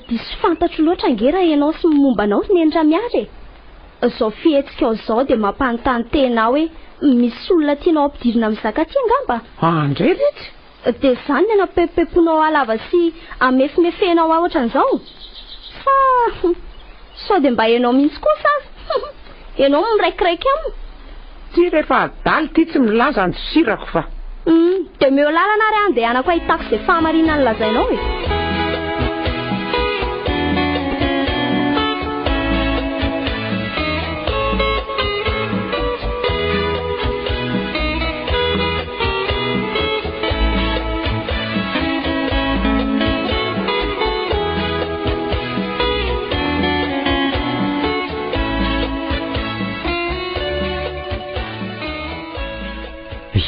Diso fantatro loatra angera ianao sy mombanao ny Ndramiary e. Izao fihetsika izao dia mampanontany tena hoe misy olona tianao ampidirina amin'ny zakaty angamba. Andray retsy. Dia izany ny anapepeponao alava sy amefimefenao ohatran'izao. Sao dia mba ianao mihitsy kosa azy. Ianao miraikiraiky aminy. Tsy rehefa adaly ty tsy milaza ny sirako fa. Dia meo lalana ary andehanako ahitako izay fahamarinana lazainao e.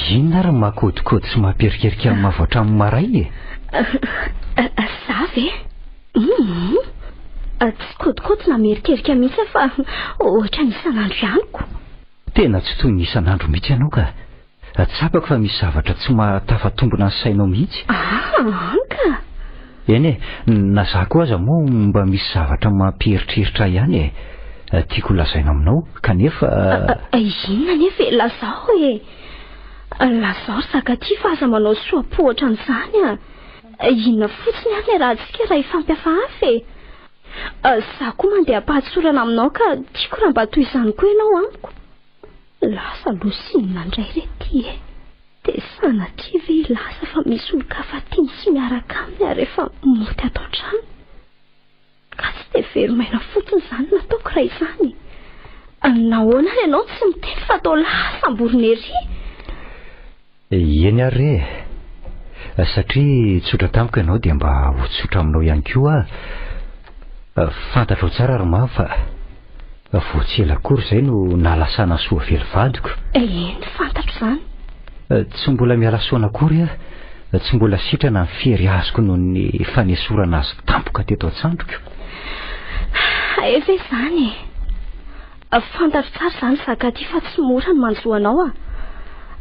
Inona ary makodikody sy mamperikerika amin'ny mavoatra amin'ny maray e? Zavy e? Tsy kodikody na merikerika mihitsy fa ohatra ny isan'andro ihaniko. Tena tsy toy ny isan'andro mihitsy ianao ka. Tsapako fa misy zavatra tsy matafatombona ny sainao mihitsy. Anka. Eny e, na za koa aza moa mba misy zavatra mampieritreritra ihany e. Tiako lazaina aminao kanefa. Inona nefa e lazao e? Lazao zakaty fa aza manao soapo ohatran'izany a. Inona fotsiny any raha antsika raha ifampiafahafa e. Za koa mandeha ampahantsorana aminao ka tiako raha mba toy izany koa ianao amiko. Lasa losinina indray rety e. Dia sanatria ve lasa fa misy olon-kafatiny sy miaraka aminy rehefa moty ato an-trano. Ka tsy dia veromaina fotsiny izany nataoko raha izany. Nahoana ary ianao tsy miteny fa atao lasa amborona ery? Eny ary e. Satria tsotra tamiko ianao dia mba ho tsotra aminao ihany koa. Fantatrao tsara ary ma fa voatsy ela akory izay no nalasana Soavely vadiko. Eny fantatro izany. Tsy mbola miala soana akory a. Tsy mbola sitrana ny fiery azoko noho ny fanesorana azy tampoka teto an-tsandroko. Efa izany e. Fantatro tsara izany zakaty fa tsy mora ny manjoanao a.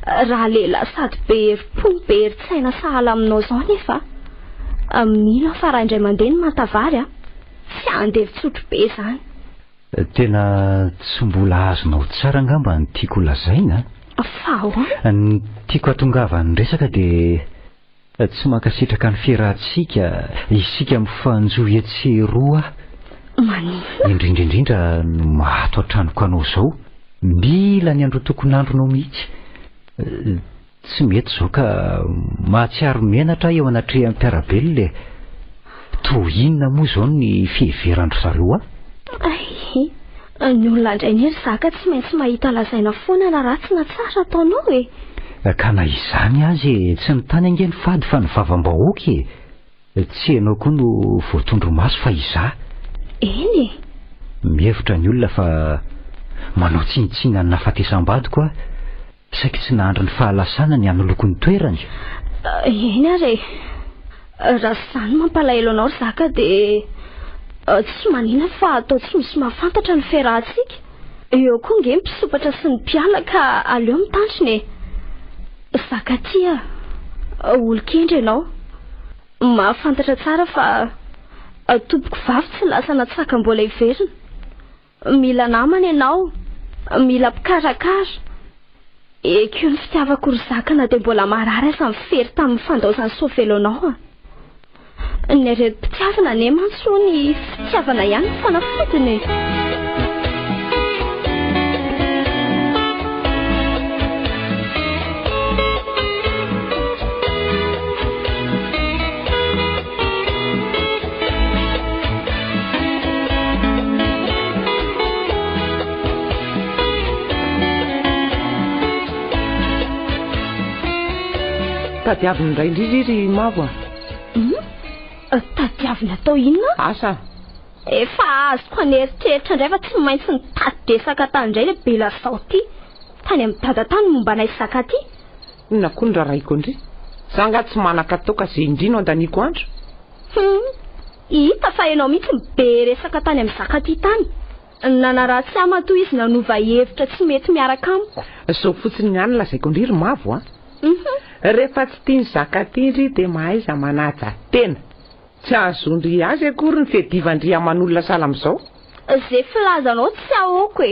Raha lehilahy sady be herim-po be herin-tsaina sahala aminao izao nefa mino fa raha indray mandeha ny mantavary a. Tsy andevy-tsotro be izany. Tena tsy mbola azonao tsara angamba ny tiako lazaina. Fa ahoana? Ny tiako atongava ny resaka dia tsy mankasitraka ny fiarahantsika isika mifanjohy etsy roa. Manina? Indrindraindrindra no mahato an-tranoko anao izao. Mila ny andro tokony andronao mihitsy. Tsy mety izao ka mahatsiaro menatra eo anatrehan'ny mpiarabelona le. Toy inona moa izao ny fiheverandro zareo a? Ny olona indray ny ery zaka tsy maintsy mahita lazaina foana na ratsy na tsara ataonao e. Ka na izany azy tsy ny tany angeny fady fa ny vavam-bahoaka e. Tsy ianao koa no voatondro maso fa iza. Eny e. Mihevitra ny olona fa manao tsinitsina ny nafatesam-badiko a. Saika tsy nahandry ny fahalasana ny anoloko ny toerany. Eny ary e. Raha izany mampalahelo anao zaka dia tsy manina fa atao tsy misy mahafantatra ny fiarahantsika. Eo koa nge mpisopatra sy ny mpiala ka aleo mitandrina e. Zakaty a, olon-kendry ianao. Mahafantatra tsara fa tompoko vavy tsy lasa natsaka mbola hiverina. Mila namana ianao, mila mpikarakara. Ekeo ny fitiavako ry zakana dia mbola marary aza mifery tamin'ny fandaozan'ny Soavely anao a. Ny retim-pitiavana ne mantsy ny fitiavana ihany ny fanafodiny. tadiavina indray indrindry mavo tadiavina atao inona asa efa azoko aneritreretra indray fa tsy maintsy nitady-dresaka tany indray le bela sao ty tany amin'ny dada tany momba nay saka ty na koa ny raraiko indry zanga tsy manaka toka izay indrino andaniko andro hita fa ianao mihitsy be resaka tany amin'ny zaka ty tany nanaraha tsy amatoa izy nanova hevitra tsy mety miaraka amiko zao fotsiny ihany lazaiko indry ry mavo rehefa tsy tia ny zaka ty indry dia mahaiza manaja tena tsy azondry azy akory ny fiadivandry aman'olona sala amin'izao zay filazanao tsy ahoko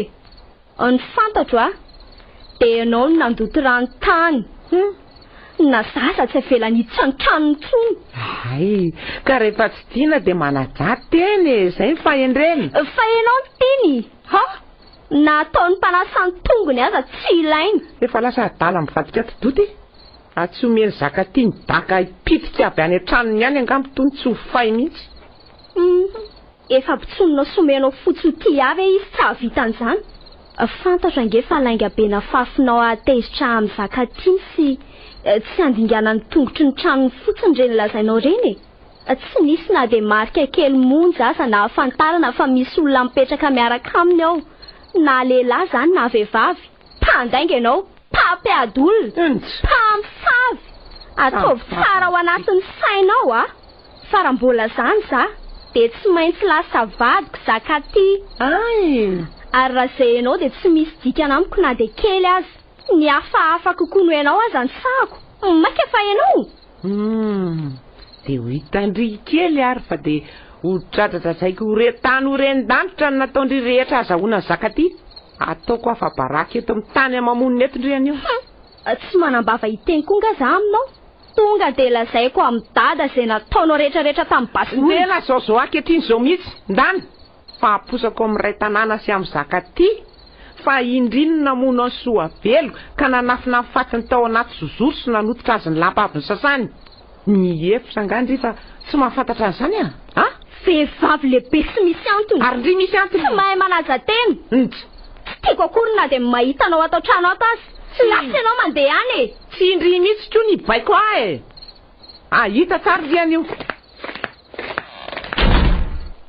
ny fantatro dia ianao no nandoto rano tany na zaza tsy avelany hitsanotranony tsony ay ka rehefa tsy tiana dia manaja teny izay ny fahendreny fa ianao ny tiny na ataon'ny mpanasany tongony aza tsy ilainy efa lasa adala mivadika tidoty tsy omeny zaka tia midaka hipitika avy any an-tranony ihany angambo tony tsy ho fay mihitsy efa mpitsononao somenao fotsy ho ty avy izy tsy havita an'izany fantatra ange fa lainga be na fafinao atezitra amin'ny zaka tia sy tsy andingana ny tongotry ny tranony fotsiny reny lazainao reny tsy nisy na dia marika kely monja aza na afantarana fa misy olona mipetraka miaraka aminy ao na lehilahy zany na vehivavy mpandainga ianao pampiadolona mpamifavy ataovy tsara ao anatin'ny sainao fa raha mbola zany za dia tsy maintsy lasa vadiko zaka ty ary raha izay ianao dia tsy misy dikana amiko na dia kely azy ny hafahafa kokoa no ianao aza ny sahako maika fa ianao dia ho hitandry kely ary fa dia ho tradradrasaiko horetany ho ren-danitra ny nataondry rehetra azahoana ny zaka ty ataoko afa baraky eto amin'ny tany amamonina eto ndry anio tsy manambava hiteny konga za aminao tonga dia lazaiko amin'ny dada izay nataonao rehetrarehetra tamin'ny basiny tena zaozao ankehitriny izao mihitsy ndany fa aposako amin'ny ray tanàna sy amin'ny zaka ty fa indrino namono ny soavelo ka nanafina ny fatsiny tao anaty zozoro sy nanototra azy ny lapa avy ny sasany ny efitra angandry fa tsy mahafantatra an'izany vehivavy lehibe tsy misy antony ary ndry misy antony tsy mahay manaja teny tsy tiako akory na dia mahitanao atao trano ato azy tsy lasy ianao mandeha any tsy indry mihitsy tro ny baiko hita tsara ry anio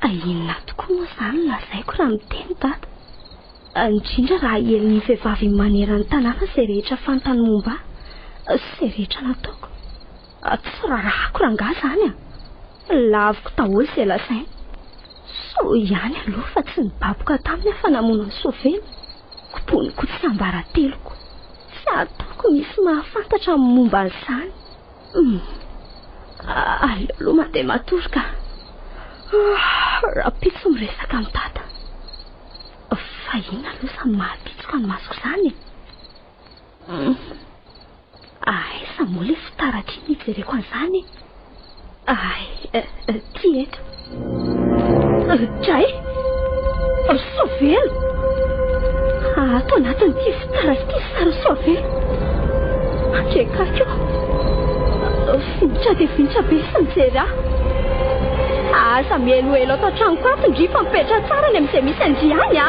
inona tokoa moa zany lazaiko raha miteny dada indrindra raha helin'ny vehivavy manerany tanàna izay rehetra fantany momba izay rehetra nataoko tsy rarahako ranga zany laviko daholo izay lazainy so ihany aloha fa tsy nibaboka taminy afa namono ny soavelo koponyko tsy ambarateloko tsy ataoko misy mahafantatra momba an'izany aleoloha mandeha matoroka raha pitso miresaka amin'ny dada fa ina aloha samy mahapitsoka ny masoko izany sa moa le fitaratra iny ijereko an'izany ty eto dray soavelo ato anatin'ity fitaratra ty sary soavelo andrekako finitra dia finitra be sy mijery aza mieloelo atao tranoko ato ndry fa mipetra tsara ny amin'izay misy andry any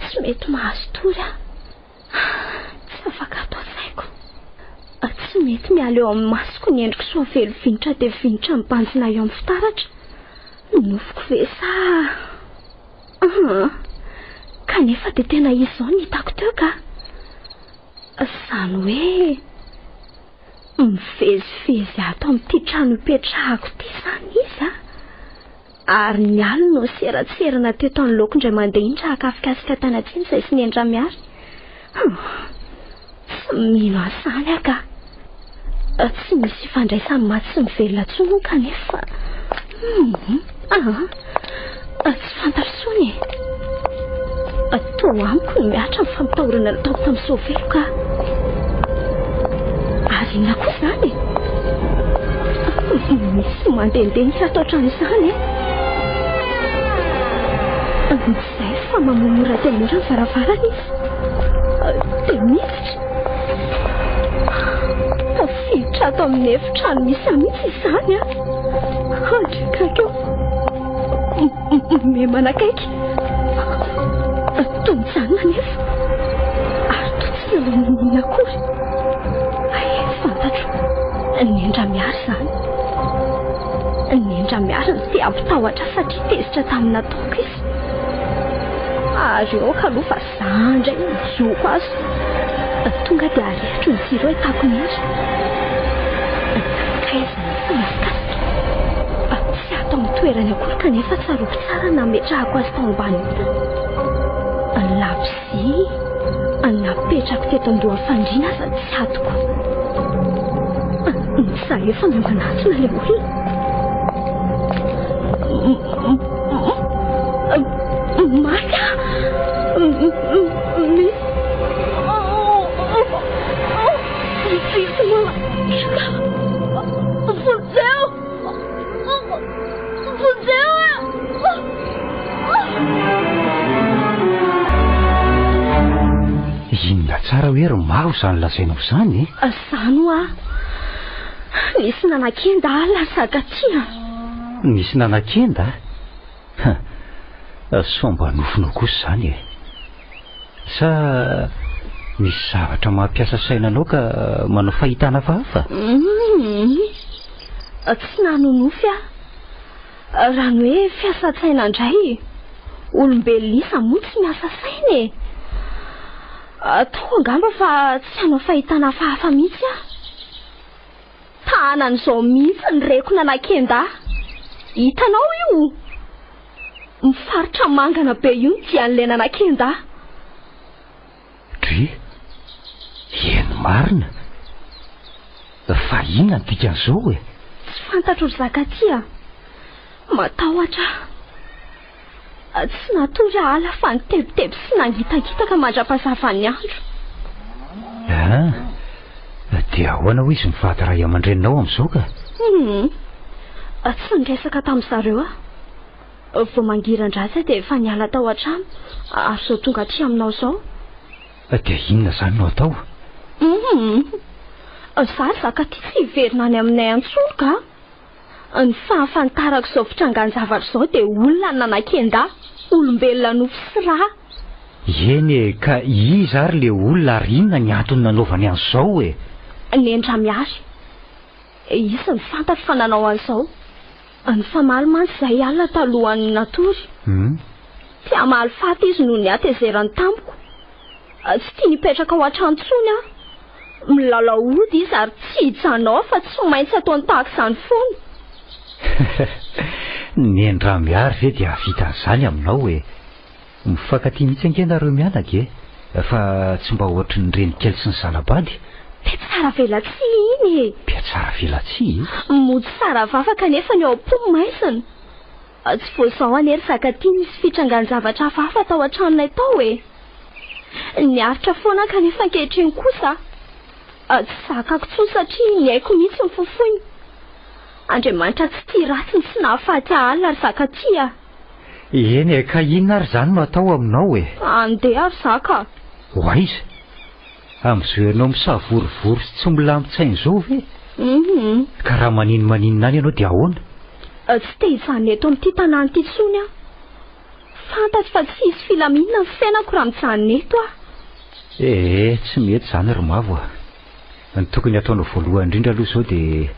tsy mety mahazo tory tsy afaka atao saiko tsy mety miala eo amin'ny masoko ny endriko soavelo finitra dia finitra mibanjina eo amin'ny fitaratra nofoko ve sa kanefa dia tena izy izao ny hitako teo ka izany hoe mivezivezy ato amin'ity trano hipetrahako ity izany izy ary ny alina no seratserana teto any loko indray mandeha iny raha akafikasika tany atsiny izay sy niendra miary tsy mino asany aka tsy misy ifandraisany maty sy mivelona tsony kanefa tsy fantatritsony toa amiko no miatra ny fampitahorana nataoko tamin'ny soavelo ka ary inona koa izany misy mandehandeha ny atao trano izany izay fa mamomora dia mora ny varavarana izy dia miditra tafiditra ato amin'ny efitrano misy amitsy izany andrekako me manakaiky tonjanona nefa Marina akory. Fantatro, ny endra miary izany. Ny endra miary ny te ampitahotra satria tezitra tamina taoko izy. Ary eo kalofa zandray mijoko azy. Tonga dia arihatro ny jiro hitako ny endry. Kaizany fanasikasika. Tsy atao amin'ny toerany akory kanefa tsaroko tsara nametrahako azy tao ambany. Labozy napetrako teto andoha fandriana aza tsy atoko. Za efa miambanatsona ilay olona. Marika! Fodeu! Inona tsara hoe ry maro izany lazainao izany? Izany ho nisy nanan-kenda lasaka tia. Nisy nanan-kenda? Somba nofinao kosa izany e. Sa misy zavatra mampiasa sainanao ka manao fahitana hafahafa? Tsy nanonofy raha ny hoe fiasa-tsaina indray. Olombelona isa moa tsy miasa saina e. Atao angamba fa tsy hanao fahitana hafahafa mihitsy Tahanan'izao mihitsy ny reko nanan-kenda. Hitanao io mifaritra mangana be io ny dian'ilay nanan-kenda. Dry, eny marina. Fa inona ny dikan'izao e? Tsy fantatro ry zakatia. Matahotra. Tsy natory ala fa nitebiteby sy nangitagitaka mandra-pasava ny andro. Dia ahoana ho izy mivady ray aman-dreninao amin'izao ka? Tsy niresaka tamin'izareo vao mangiran-drasa dia efa niala tao an-trano ary zao tonga aty aminao izao. Dia inona izany no atao? Izaho zakatia tsy hiverina any aminay antsony ka. Ny fahafantarako izao fitrangan-javatra izao dia olona nanan-kenda, olombelona nofy sy raha. Eny ka iza ary le olona ary inona ny antony nanaovany an'izao e? Ny endra miary. Izy ny fantatro fa nanao an'izao. Ny famaly mantsy izay alina talohan'ny natory. Tia maly faty izy noho ny atezerany tamiko. Tsy tia nipetraka ao an-trano intsony milalao ody izy ary tsy hijanao fa tsy maintsy ataony tahaka izany foana. Ny endra miary ve dia vita an'izany aminao e? Mifankatia mihitsy ankenareo mianaka e? Fa tsy mba ohatry ny renikely sy ny zanabady? Dia tsara vela-tsy iny e. Dia tsara vela-tsy? Mody tsara vafa kanefa ny ao am-po maizina. Tsy voazao anery zakatia nisy fitrangan-javatra hafahafa tao an-tranonay tao e. Niaritra foana kanefa ankehitriny kosa tsy zakako tsoa satria ny haiko mihitsy ny fofoiny. Andriamanitra tsy tia ratsiny sy nahafaty alina ry zakatia. Eny e, ka inona ary izany no atao aminao e? Andeha ary zaka. Hoaiza? Amin'izao ianao misavorivory sy tsy milamin-tsaina izao ve? Ka raha maninona any ianao dia ahoana? Tsy te hijanona eto amin'ity tanàna ity intsony fantatro fa tsy hisy filaminana ny fiainako raha mijanona eto tsy mety izany ry mavo ny tokony ataonao voalohany indrindra aloha izao dia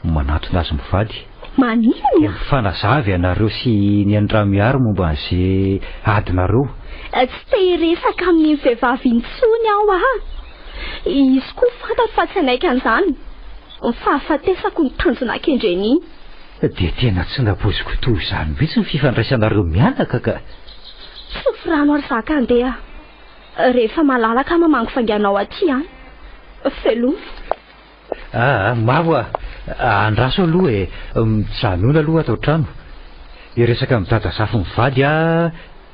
manatona azy mivady. Maninona? Mifanazavy ianareo sy ny Andramihary momba an'izay adinareo. Tsy te hiresaka amin'ny vehivavy intsony aho izy koa fantatro fa tsy anaika an'izany. Ny fahafatesako ny tanjona kendreny iny. Dia tena tsy naboziko toy izany mihitsy ny fifandraisanareo mianaka ka. Tsy firano ary zaka andeha. Rehefa malalaka mamango fanganao aty Felo. Mavo andraso aloha e. Mijanona aloha atao trano. Iresaka amin'ny dada zafy mivady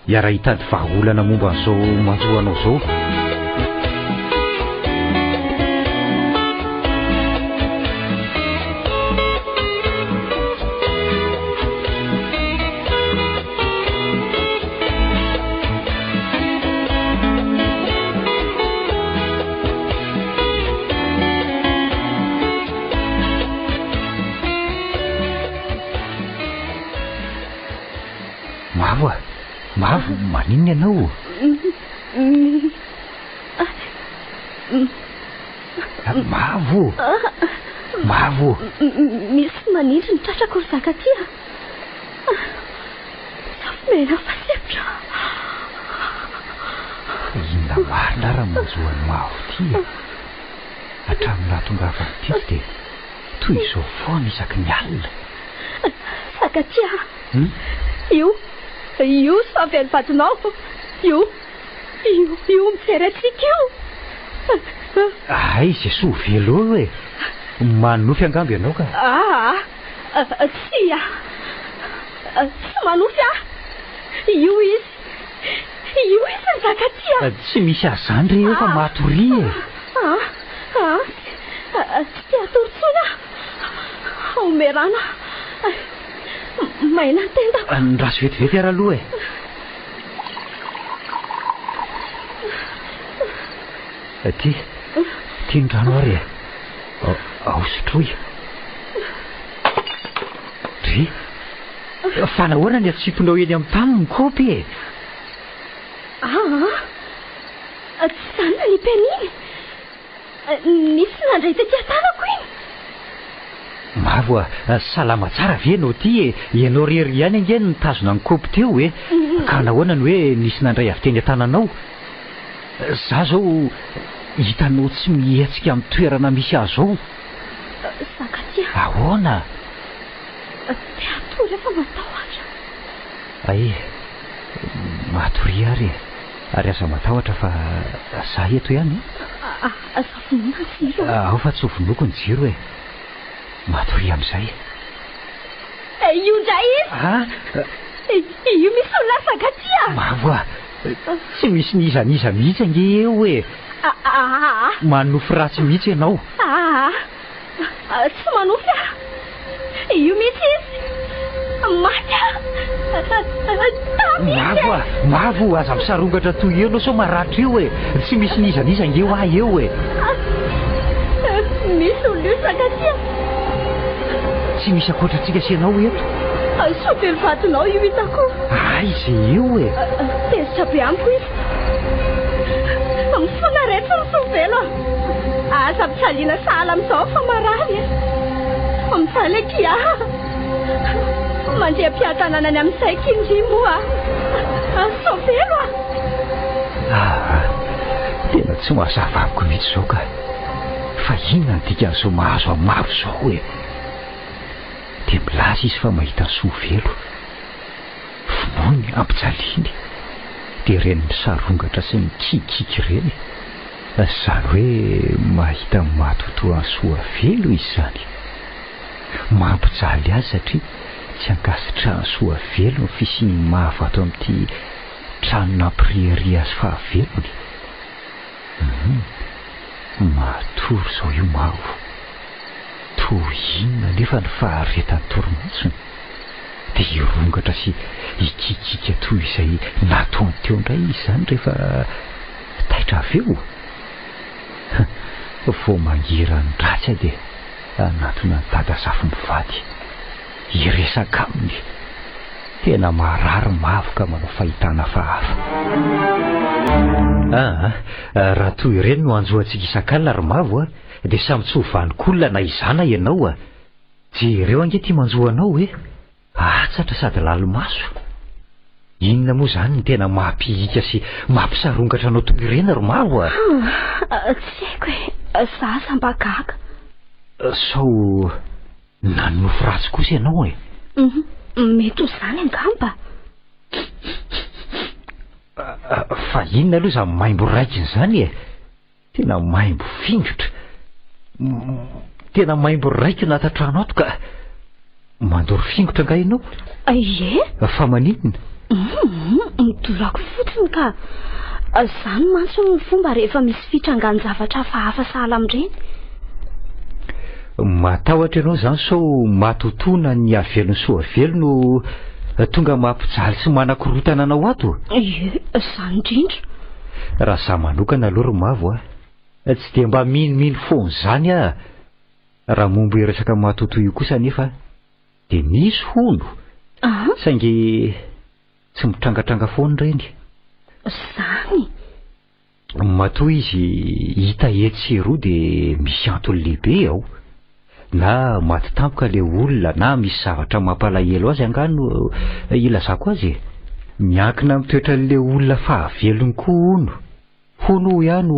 iara hitady vahaolana momba an'izao manjoanao izao. Mavo, maninona ianao? Mavo. Mavo. Misy manindry ny tratrako ry zakatia. Mena fasepitra. Inona marina raha manjoany Mavo ty. Hatramin'ny nahatonga ty dia toy izao foana isaky ny alina. Zakatia. Io savely vatonao. Io mijery atsika io. Ay, izay soa velo hoe. Manofy angamby ianao ka. Tsy manofy io izy ny zakatia. Tsy misy azany re efa matory tsy atorontsona omerana maina ny tendako. Nraso vetivety ara aloha ty ny rano ary aosotroy ry fa nahoana ny atsiponao eny amin'ny tany ny kopy tsy zany na ny peniny nisy nandray tetỳ tanako iny. Mavo salama tsara ve anao ty ianao rery ihany angeny nitazona ny kopy teo ka nahoana ny hoe nisy nandray avy teny an-tananao. Za zao hitanao tsy mihetsika amin'ny toerana misy azo ao. Zakatia. Ahoana? Teatory efa matahotra. Ay, matory ary aza matahotra fa za eto ihany. Zavonina ny jiro. Ao fa tsy ho vonoko ny jiro matory amin'izay. Io ndray izy. Io misy olona Zakatia. Mavo tsy misy nizaniza mihitsy ange eo manofy ratsy mihitsy ianao. Tsy manofy io mihitsy izy. Maty Mavo aza misarongatra toy eo anao sao maratra eo tsy misy nizaniza ange eo misy olona io Zakatia. Tsy misy akoatrantsika sy ianao eto. Sovely vatonao io hitako. Izay eo tezitra be amiko izy. Mifona rehetra ny sovelo. Aza mpitsaliana sahala amin'izao fa marary mifaly akia mandeha mpiatananany amin'izay kindrimo sovelo tena tsy mahazava amiko mihitsy izao ka fa inona ny dikan'izao mahazo amin'ny Mavo izao dia milaza izy fa mahita ny sovelo vonoiny ampijaliany dia reny misarongatra sy mikikiky ireny zany hoe mahita matotoa ny soavelo izy zany mampijaly azy satria tsy ankasitrahany soavelo ny fisiny Mavo ato amin'ity trano nampirihary azy fahavelony. Matory izao io Mavo toy inona nefa ny faharetany torimatsony dia irongatra sy ikikika toy izay nataony teo indray izy zany rehefa taitra avy eo vao mangirany ratsy dia anatona ny dadazafy mivady iresaka aminy tena marary Mavo ka manao fahitana fahafa. Raha toy ireny no anjoantsika isan-kalina ry Mavo dia samy tsy ho vanon-kolona na izana ianao jereo ange tia manjoanao atsatra sady lalimaso. Inona moa zany ny tena mampihika sy mampisarongatra anao toy ireny ry Mavo tsy haiko za samba gaga. Sao nanofy ratsy kosa ianao mety ho zany angamba. Fa inona aloha za maimbo raikiny zany tena maimbo fingotra tena maimbo raiki natatrano ato ka mandory fingotra nga ianao. Fa maninona midorako fotsiny ka zany manso ny fomba rehefa misy fitrangan-javatra fahafa sahala amin'ireny. Matahotra ianao zany sao matotona ny avelony soavelo no tonga mampijaly sy manakorotana anao ato. Zany indrindra. Raha za manokana aloha ry Mavo tsy dia mba minomino foana zany raha momba iresaka matoto io kosa nefa dia misy hono saingy tsy mitrangatranga foana ireny. Zany matoa izy hita etseroa dia misy antony lehibe ao, na maty tampoka le olona na misy zavatra mampalahelo azy angano ilazako azy. Miankina mitoetra le olona fahavelony koa hono ihany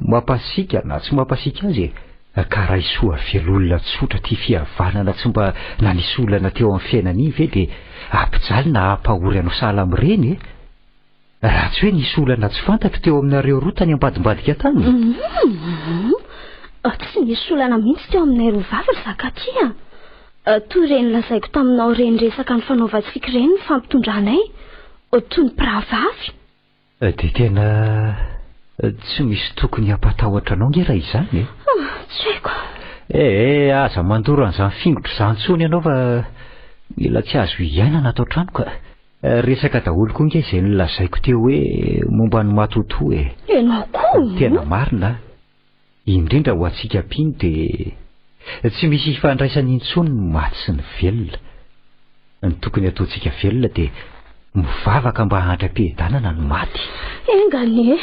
mampasika na tsy mampasika azy. Karaha isoa velolona tsotra ty fihavanana tsy mba nanisy olana teo amin'ny fiainany ve dia ampijaly na ampahory anao sahala amin'ireny. Raha tsy hoe nisy olana tsy fantatro teo aminareo roa tany ambadimbadika tany. Tsy nisy olana mihitsy teo aminay roa vavy ry Zakatia. Toy ireny lazaiko taminao ireny resaka ny fanaovantsika ireny ny fampitondraanay toy ny mpiravavy. Dia tena tsy misy tokony hampatahotra anao nge raha izany. Tsy haiko. Aza mandoro an'izany fingotra izany tsony ianao fa mila tsy azo iainana atao trano ka. Resaka daholo koa nge izay nolazaiko teo hoe momba ny matoto e. Ianao koa? Tena marina. Indrindra ho antsika piny dia tsy misy ifandraisany intsony ny maty sy ny velona. Ny tokony ataontsika velona dia mivavaka mba handram-pihedanana ny maty. Engane.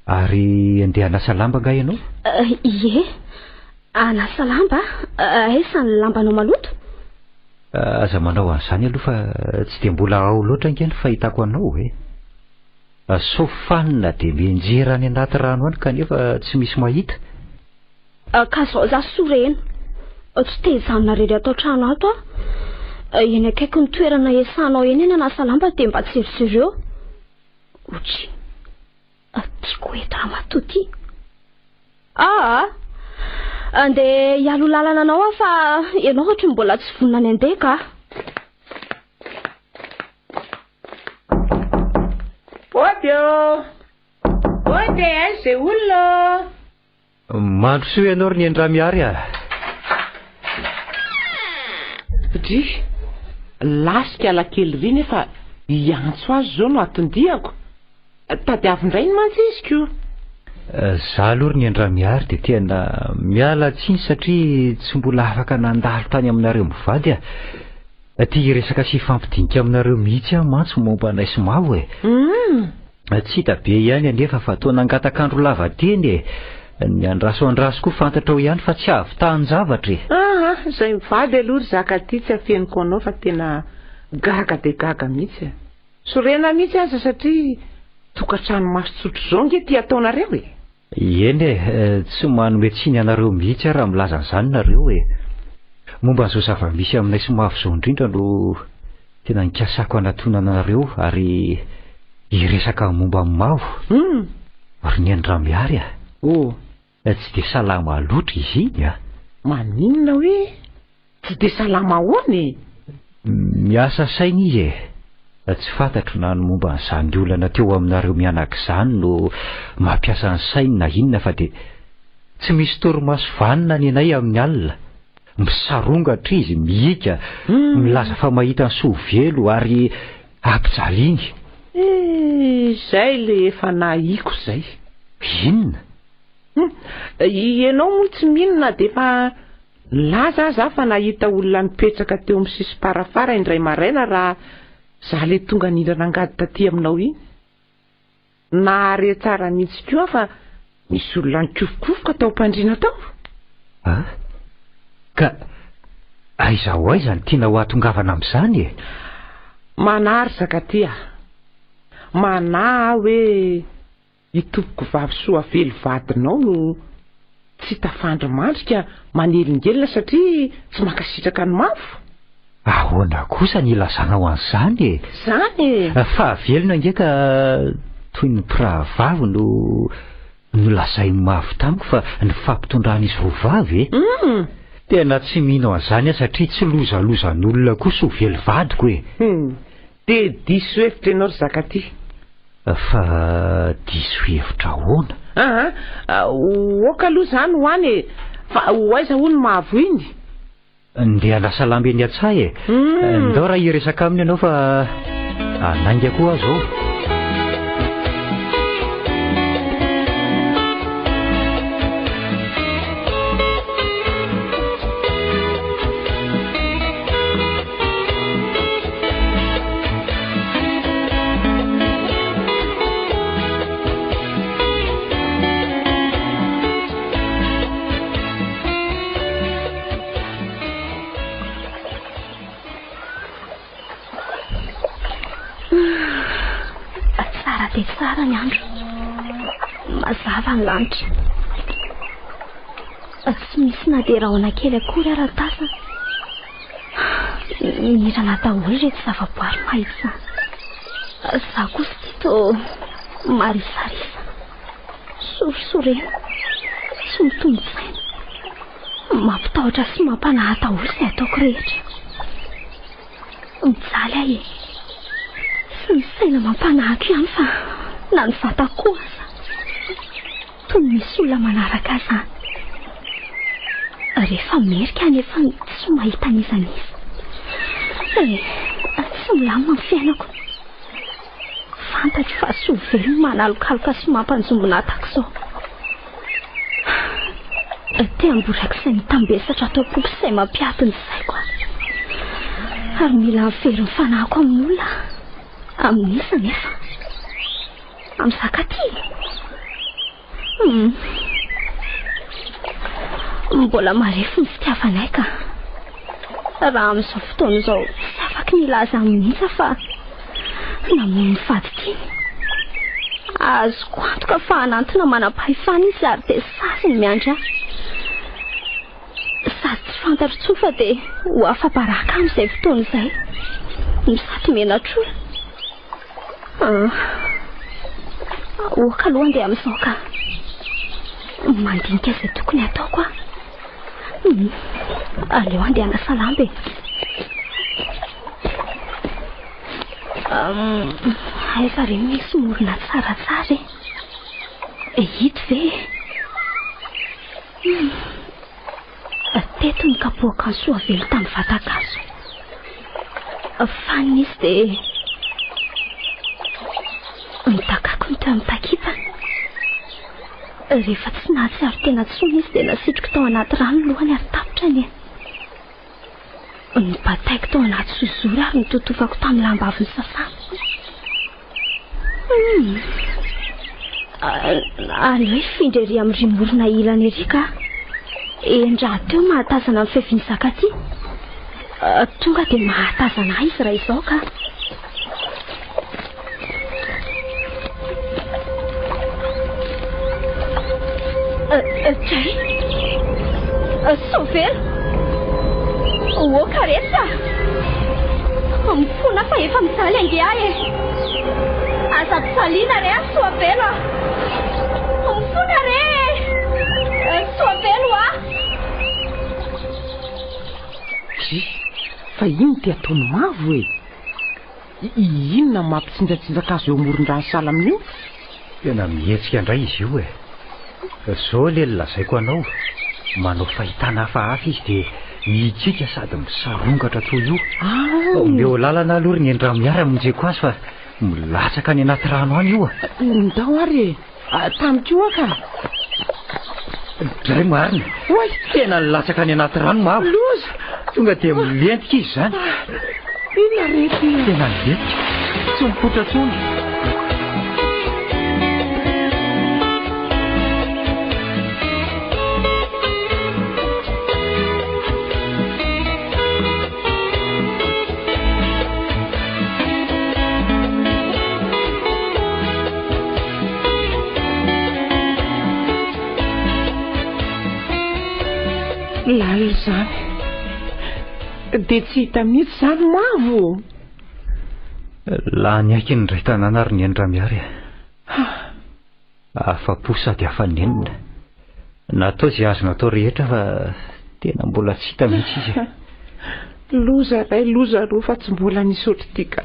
Ary andeha hanasa lamba nga ianao? Ie, hanasa lamba? Aisa ny lambanao maloto? Aza manao an'izany aloha fa tsy dia mbola ao loatra nge ny fahitako anao e. Sofanina dia mienjera any anaty rano any kanefa tsy misy mahita. Ka zao za sorena. Tsy tezanina rery atao trano ato eny akaiky ny toerana esanao eny hanasa lamba dia mba tsy eritsereo. Otry. Tiako eto raha matoty. Andeha hialo lalana anao fa ianao ohatra mbola tsy vonona ny andeha ka. Ode zay olona. Mandro soa ianao ry ny endra miary Dry, lasika alakely ry nefa hiantso azy zao no atondihako. Tadiavindray ny mantsisiko. Za aloha ry ny endra miary dia tena miala tsiny satria tsy mbola afaka nandalo tany aminareo mivady tia resaka sy fampidinika aminareo mihitsy mantso momba anay sy mavo e. Tsy hita be ihany anefa fa toa nangatakandro lava teny ny andraso koa fantatrao ihany fa tsy avy tahan-javatra. Zay mivady aloha ry Zakatia tsy afeniko anao fa tena gaga dia gaga mihitsy. Sorena mihitsy aza satria tokantrano masotsotro zao nge ty ataonareo e. Eny tsy manome tsiny anareo mihitsy raha milaza an'izany nareo e. Momba an'izao zava-misy aminay sy mavo zao indrindra no tena nikasako anatonana anareo ary iresaka momba amin'ny mavo. Ry ny endra miary tsy dia salama loatra izy iny Maninona hoe tsy dia salama ahoana? Miasa saina izy tsy fantatro na ny momba n'izany olana teo aminareo mianak'izany no mampiasa ny saina na inona fa dia tsy misy torimaso vanina ny anay amin'ny alina. Misarongatra izy mihika milaza fa mahita ny soavelo ary ampijaliany. Zay le efa nahiko zay. Inona? Ianao moa tsy minona dia fa laza za fa nahita olona nipetraka teo amin'ny sisy parafara indray maraina raha za le tonga nindra nangady taty aminao iny. Nahare tsara mihitsy koa fa misy olona nikofokofoka tao am-pandriana tao. Ka aiza ho aiza ny tiana ho atongavana amin'izany e? Manahy ry Zakatia. Manahy hoe hitopoko vavy soa velo vadinao no tsy tafandry mandrika manelingelina satria tsy mankasitraka ny mavo. Ahoana kosa ny ilazanao an'izany e? Zany e. Fahavelona nge ka toy ny mpirahavavy no lazainy mavo tamiko fa ny fampitondrahan'izy roa vavy e. Tena tsy mino an'izany satria tsy lozalozan'olona kosa ho velo vadiko e. Dia diso hevitra ianao ry Zakatia. Fa diso hevitra ahoana? Oka aloha zany ho any e. Fa ho aiza hono mavo iny? Ndeha lasa lambe ny atsay e. Ndao raha iresaka aminy ianao fa anainga koa azo ao. dia tsara ny andro, mazava ny lanitra, tsy misy na dia rahona kely akory ary tasana. Mirana daholo reto zavaboary mahitsy. Zaho kosa tito marisarisa, sorisorena, tsy mitombosaina, mampitahotra sy mampanahy daholo izay ataoko rehetra. Mijaly ahy sy ny saina mampanahiko ihany fa na ny vatako koa aza toy ny misy olona manaraka izany. Rehefa merika nefa tsy mahita nizaniza, tsy milamina ny fiainako. Fantatro fa sy ho velony manalokaloka sy mampanjombona tahaka izao. Te hamborako izay mitambesatra atao popo izay mampiatiny saiko, ary mila very ny fanahiko amin'olona, amin'isa nefa amin'ny zakaty. Mbola marefo ny fitiavanay ka raha amin'izao fotoana izao tsy afaka nilaza amin'isa fa namono ny faditiny. Azoko antoka fa anantona manam-pahefana izy ary dia sasiny miandry ahy. Sady tsy fantatro tsoa fa dia ho afa-baraka amin'izay fotoana izay misato menatroa. Oka aloha andeha amin'izao ka mandinika izay tokony ataoko aho. Aleo andeha hanasa lamba e. Aiza re misy morona tsaratsara e. Hito ve? Teto ny kapoaka ny soa velo tamin'ny vatakazo. Faniny izy dia nitakako ny teo amin'ny takipany. Rehefa tsy nahatsiaro tena tsony izy dia nasitroko tao anaty rano lohany ary tapotrany. Nibataiko tao anaty sozory ary nitotofako tamin'ny lamba avy nisasana. Aleo ifindra ery amin'ny morona ilany ery ka endraha teo mahatazana amin'ny fefin'ny zakaty. Tonga dia mahatazana ahy izy raha izao ka. Tray Sovelo, karetsa mifona fa efa mijaly ange ahy e. Aza mpitsaliana re aho Sovelo, mifona re Sovelo ah. Fa ino dia ataony mavo e? Inona mampitsinjatsinjaka azy eo amoron-drano salamina io? Tena mihetsika indray izy io e. Zao le lazaiko anao, manao fahitana hafahafa izy dia mihitsika sady misarongatra toy io. Meo lalana aloha ny endra miara monjeko azy fa milatsaka any anaty rano any io. Ndao ary tamiko ka. Dray marina. Oy, tena nilatsaka any anaty rano mavo. Loza. Tonga dia milentika izy zany. Inona rehetra? Tena milentika. Tsy mipotra tsony. Lala zany dia tsy hita mihitsy zany mavo. Laha ny aiky ny ray tanàna ary ny endra miary. Afa-po sady hafanenina. Natao izay azo natao rehetra fa tena mbola tsy hita mihitsy izy. Loza ray, loza roa fa tsy mbola nisy otrika.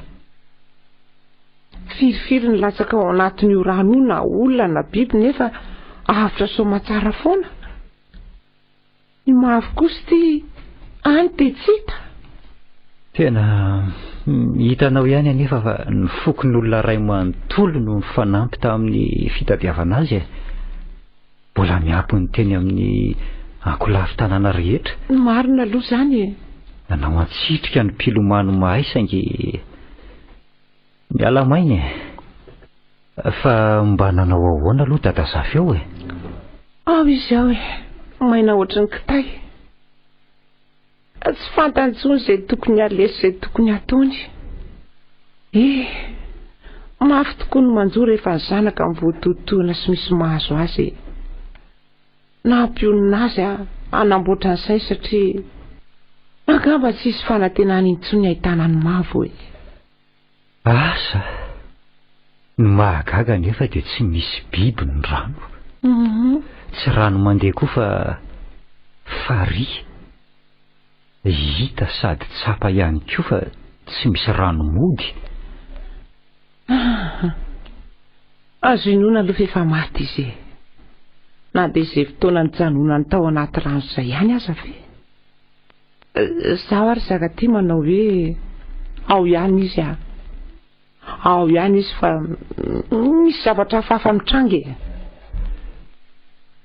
Firifiry ny latsaka ao anatin'io rano io na olona na biby nefa avitra soma tsara foana. Ny mavo kosa ty any dia tsy hita. Tena hitanao ihany anefa fa ny fokon'olona ray manontolo no ny fanampy tamin'ny fitadiavana azy. Mbola miampy ny teny amin'ny ankolavy tanàna rehetra. Marina aloha zany e. Nanao antsitrika ny mpilomano mahay saingy miala mainy e. Fa mba nanao ahoana aloha dada Zafy eo e. Izy ao e. Maina ohatry ny kitay. Tsy fantantsony izay tokony alesy izay tokony ataony. mafy tokoa no manjo rehefa ny zanaka mivoatotoana sy misy mahazo azy. Nampionina azy anamboatra ny sainy satria angamba tsisy fanantenana intsony ahitana ny mavo e. Asa ny mahagaga nefa dia tsy misy biby ny rano. Tsy rano mandeha koa fa fary hita sady tsapa ihany koa fa tsy misy rano mody. Azo inoana aloha efa maty izy e. Na dia izay fotoana ny janonany tao anaty rano izay ihany aza ve. Zaho ary zaka-ty manao hoe ao ihany izy ao ihany izy fa misy zavatra hafahafa mitranga e.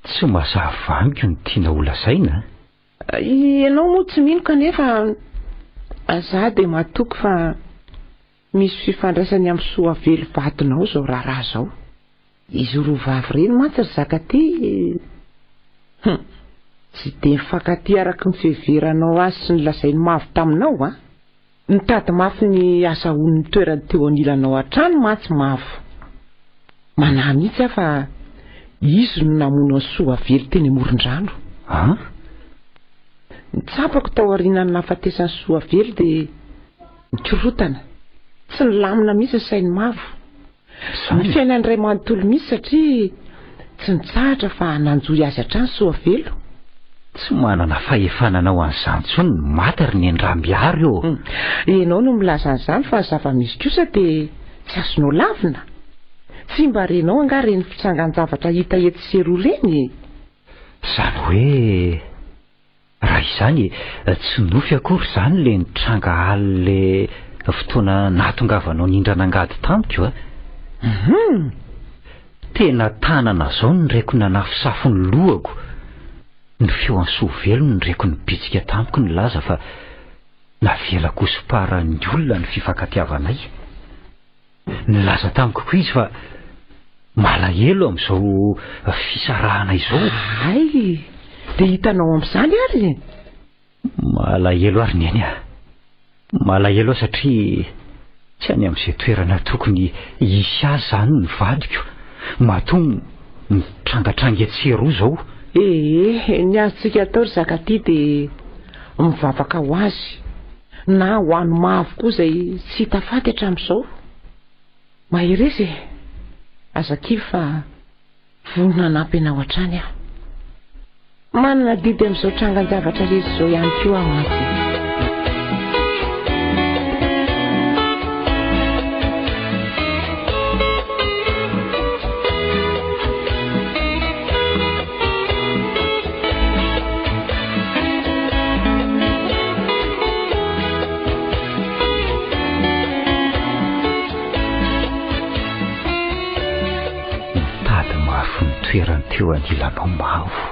Tsy mazava amiko ny tiana ho lazaina. Ianao moa tsy mino kanefa za dia matoky fa misy fifandraisany amin'ny soavelo vadinao zao raharaha zao. Izy roa vavy ireny mantsy ry zaka-ty tsy dia mifankaty araka ny fiheveranao azy sy ny lazainy mavo taminao a. Nitady mafy ny asahoany ny toerany teo anilanao hatrany mantsy mavo. Manahy mihitsy fa izy no namono ny soavelo teny amoron-drano. Nitsapako tao aorianany nahafatesany soavelo dia nikorotana. Tsy nilamina mihitsy ny sainy mavo. Ny fiainany iray manontolo mihitsy satria tsy nitsahatra fa nanjoy azy hatrany soavelo. Tsy manana fahefanana ho an'izany intsony ny maty ry ny andrambiary eo. Ianao no milaza an'izany fa ny zava-misy kosa dia tsy azonao lavina. Tsy mba renao anga reny fitsangan-javatra hita eto seroa reny. Zany hoe raha izany tsy nofy akory izany le nitranga aly le fotoana nahatongavanao nindrana angady tamiko Tena tanana zao ny reko nanafisafo ny lohako. Ny feo any soavelo ny reko ny bitsika tamiko ny laza fa navela kosopara ny olona ny fifankatiavanay. Ny laza tamiko koa izy fa malahelo amin'izao fisarahana izao. Ay, dia hitanao amin'izany ary? Malahelo ary ny any malahelo satria tsy any amin'izay toerana tokony hisy azy zany ny vadiko. Mahatonga nitrangatranga etseroa zao. Ny azontsika atao ry zaka-ty dia mivavaka ho azy na ho any mavo koa izay tsy hita faty hatramin'izao. Mahery azakivy fa vonona nampy anao hatrany aho. Manana didy amin'izao trangan-javatra rehetra izao ihany koa aho maty. Toerany teo anilanao mavo.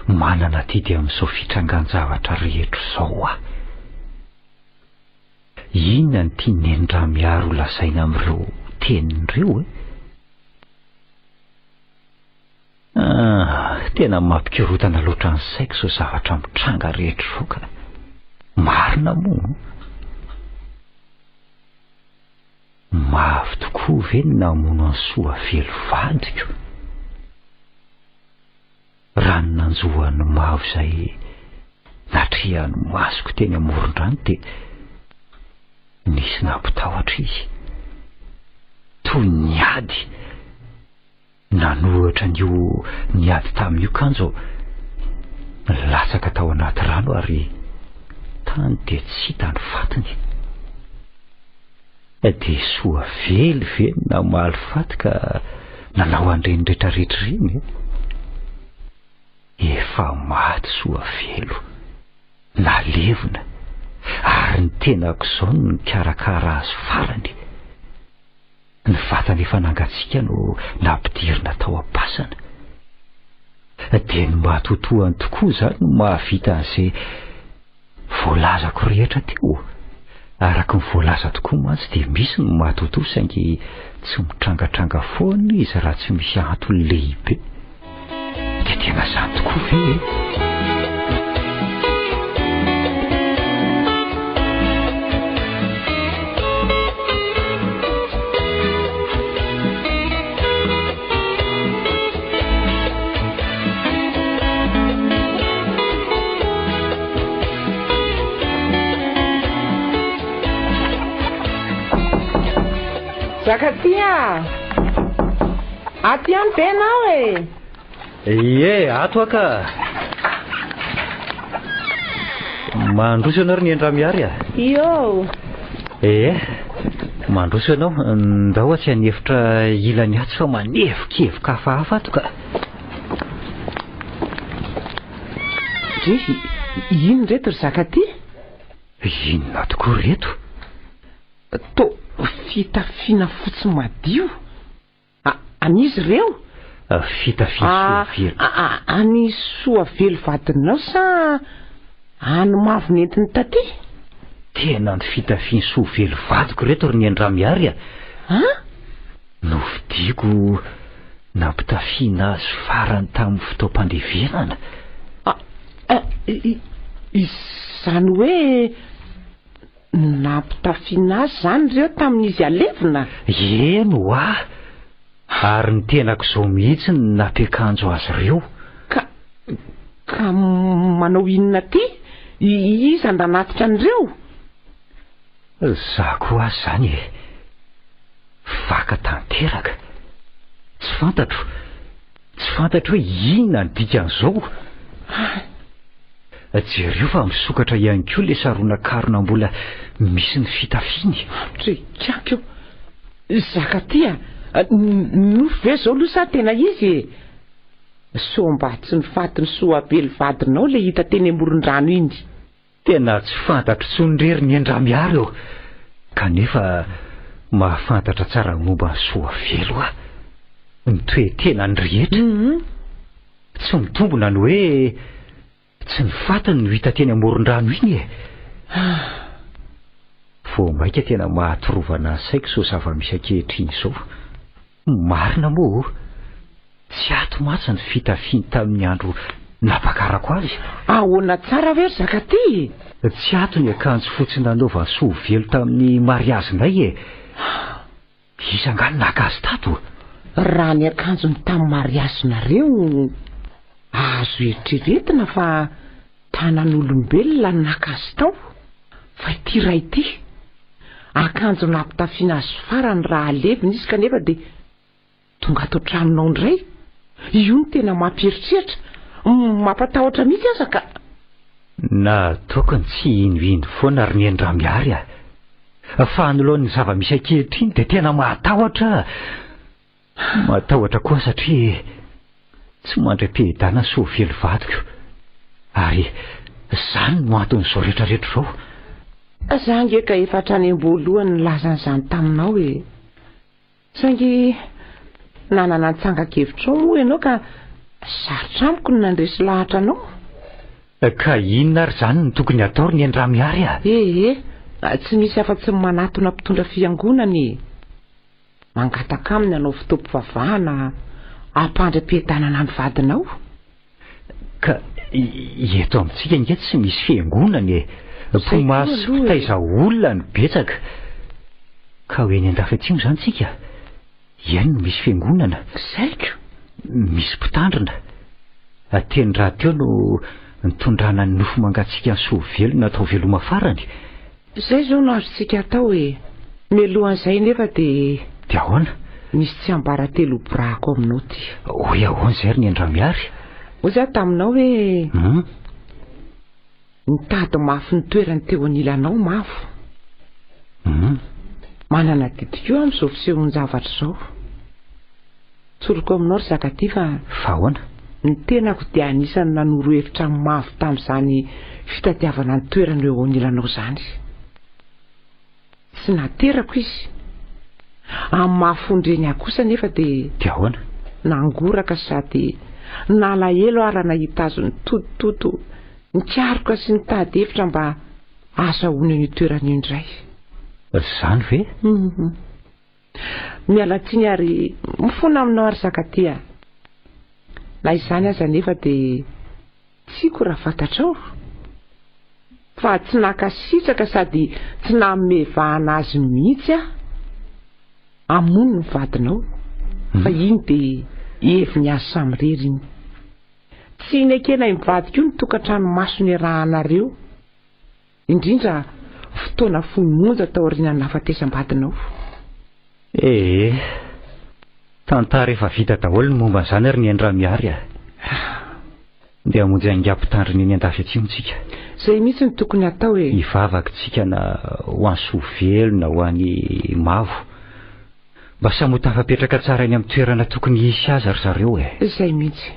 Manana tidy amin'izao fitrangan-javatra rehetra izao a. Inona ny tiany endra miaro lazaina amin'ireo tenin'ireo tena mampikirotana loatra ny saiko izao zavatra mitranga rehetra izao ka. Marina moa. Mavo tokoa ve ny namono ny soavelo vadiko. Raha ny nanjohan'ny mavo izay natrehany masoko teny amoron-drano dia nisy nampitahotra izy. Toy niady. Nanohatra n'io niady tamin'io kanjo latsaka tao anaty rano ary tany dia tsy hita ny fatiny. Dia soavelo ve namaly faty ka nanao an'ireny rehetrarehetra ireny. Efa maty soavelo, nalevona, ary ny tenako izao ny karakara azy farany. Ny vatany efa nangatsiaka no nampidirina tao am-pasana. Dia ny mahatotoany tokoa izany no mahavita an'izay voalazako rehetra teo. Araka ny voalaza tokoa mantsy dia misy ny mahatoto saingy tsy mitrangatranga foana izy raha tsy misy antony lehibe. Dia tena izany tokoa ve? Zakatia, aty any be anao e? Ie, ato aka. Mandroso ianao ry ny endra miary a? Io. Mandroso ianao, ndao tsy hanefitra ilany atsy fa manevokevoka hafahafa ato ka. Ino reto ry Zakatia? Inona tokoa reto? To fitafiana fotsy madio. An'izy ireo? Fitafiana soavelo. Any soavelo vadinao sa any mavo nentiny taty? Tena ny fitafiana soavelo vadiko reto ry ny endra miary a. Novidiako nampitafiana azy farany tamin'ny fotoam-pandevenana. Izany hoe nampitafiana azy zany ireo tamin'izy alevina? Eno ary ny tenako izao mihitsy ny nampiakanjo azy ireo. Ka manao inona ty? Iza ndanatitra an'ireo? Za koa azy zany e. Vaka tanteraka. Tsy fantatro hoe inona ny dikan'izao. Jereo fa misokatra ihany koa le saronan-karona mbola misy ny fitafiny. Trikako Zakatia, nofo ve zao aloha sa tena izy e? So mba tsy nifaty ny soavelo vadinao le hita teny amoron-drano iny. Tena tsy fantatro tsonrery ny endra miary eo. Kanefa mahafantatra tsara momba ny soavelo a. Ny toe-tena ny rehetra. Tsy mitombona ny hoe tsy nifatiny no hita teny amoron-drano iny e. Vao maika tena mahatorovana saiko so zava-misy ankehitriny izao. Marina moa, tsy ato matsy ny fitafiany tamin'ny andro napakarako azy. Ahoana tsara ve ry Zakatia? Tsy ato ny akanjo fotsy nanaovany soavelo tamin'ny mariazinay e. Iza angano naka azy tato? Raha ny akanjony tamin'ny mariazinareo azo eritreretina fa tanan'olombelona naka azy tao. Fa ity ray ity, akanjo nampitafiana azy farany raha alevina izy kanefa dia tonga ato tranonao indray. Io ny tena mampieritreritra, mampatahotra mihitsy aza ka. Na tokony tsy inoino foana ry ny endra miary a. Fa anoloan'ny zava-misy ankehitriny dia tena mahatahotra. Matahotra koa satria tsy mandram-pehedana soavelo vadiko. Ary zany no anton'izao rehetrarehetra izao. Zangy ka efa hatrany am-boalohany nilazan'izany taminao e. Saingy nanana nitsangakevitra moa ianao ka sarotra amiko ny nandresy lahatra anao. Ka inona ary zany no tokony atao ry ny endra miary a? Tsy misy afa-tsy manatona mpitondra fiangonany. Mangataka aminy anao fotoam-pivavahana ampandram-piadanana ny vadinao. Ka eto amintsika nge tsy misy fiangonany e. Pomasy sy mpitaiza olona ny betsaka. Ka hoe ny andafatsimo zany tsika, eny no misy fiangonana. Saiko misy mpitandrina. Teny raha teo no nitondrana ny nofo mangatsika ny soavelo natao veloma farany. Zay zao no azontsika atao e. Mialohan'izay nefa dia ahoana? Misy tsy ambaratelo brako aminao ty. Hoe ahoana izay ry ny endra miary? Oza taminao hoe nitady mafy ny toerany teo anilanao mafo. Manana didiko amin'izao fisehony zavatra izao. Tsoroko aminao ry Zakatia fa ahoana? Ny tenako dia anisany nanoro hevitra mafy tamin'izany fitadiavana ny toerana eo anilanao zany. Tsy naterako izy. Amin'ny mahafondreny kosa nefa dia ahoana? Nangoraka sady nalahelo ary nahita azo ny totototo nikaroka sy nitady hevitra mba azahoana ny toerana indray. Zany ve? Mialatsiny ary mifona aminao ary Zakatia. Na izany aza nefa dia tsiko raha fantatrao. Fa tsy nakasitraka sady tsy namevahana azy mihitsy amono ny vadinao. Fa iny dia heviny azy samy rery iny. Tsy nekena mivadika io ny tokantrano masony rahanareo. Indrindra fotoana fohy monja tao aorian'ny nafatesam-badinao. Tantara efa vita daholo ny momba izany ary ny endra miary dia hamonjy angam-pitandriny eny an-dafy atsinontsika. Izay mihitsy ny tokony atao e. Hivavaka na ho an'ny Soavelo na ho an'ny Mavo, mba samy ho tafapetraka tsara eny amin'ny toerana tokony hisy azy ry zareo e. Izay mihitsy.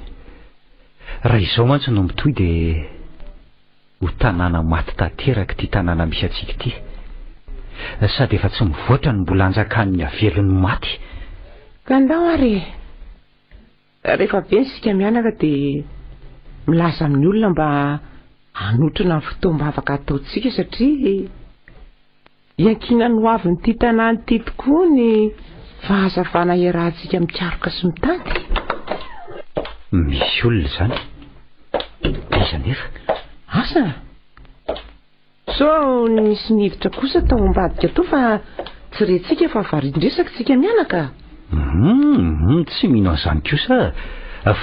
Raha izao mantsy no mitohy dia ho tanàna maty tanteraka ity tanàna misy antsika ity, sady efa tsy mivoatra ny mbola anjakan'ny avelon'ny maty. Ka ndao ary rehefa be sika mianaka dia milaza amin'ny olona mba hanotrona ny fotoam-bavaka ataontsika, satria iankina no avy nyity tanàna ity tokoa ny fahazavana iarahantsika mikaroka sy mitanty. Misy olona izany? Iza nefa? Asa? So nisy niditra kosa tao ambadika to fa tsy rentsika fa varindresaka tsika mianaka. Tsy mino an'izany kosa.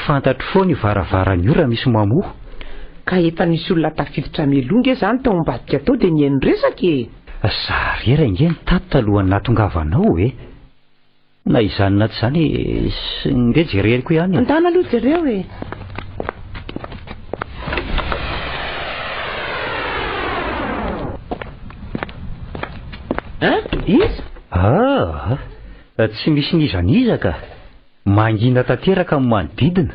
Fantatro foana io varavaran'io raha misy mamoa. Ka efa nisy olona tafiditra melonga izany tao ambadika tao dia nihaino resaka e. Zarera inge nitady talohany nahatongavanao e. Na izany na tsy izany sy nge jereko ihany. Andana aloha jereo e. Iza? Tsy misy nizanizaka. Mangina tanteraka amin'ny manodidina.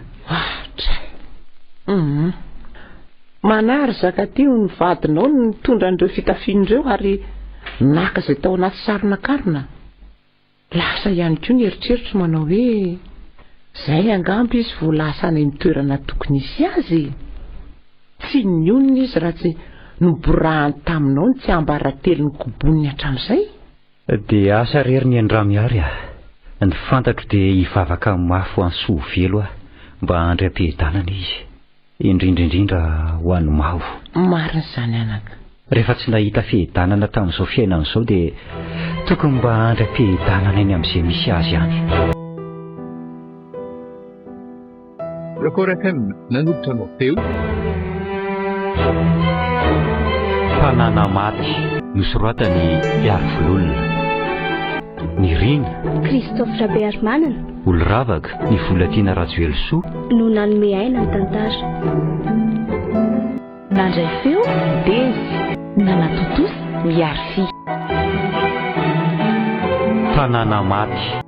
Manary zakatio ny vadinao ny tondra an'ireo fitafian'ireo ary naka izay tao anaty sarona-karona. Lasa ihany koa ny eritreritro manao hoe izay angamba izy vao lasa any amin'ny toerana tokony hisy azy. Tsy nionina izy raha tsy noborahany taminao ny tsy ambaratelo ny koboniny hatramin'izay. Dia asa rery ny endra miary ny fantatro dia hivavaka mafy ho an'ny Soavelo mba handray am-pihedanana izy, indrindraindrindra ho an'ny Mavo. Marina izany anaka. Rehefa tsy nahita fihedanana tamin'izao fiainana izao dia tokony mba handray am-pihedanana eny amin'izay misy azy any. Record FM nanolotra anao teo Tanàna maty nosoratany Iary Vololona. Ny Rina Christophe Rabearmanana. Oloravaka ny Volatiana Rajoelsoa no nanome aina ny tantara. Nandray feo Dezy Nanatotosy Miary Sy. Tanàna maty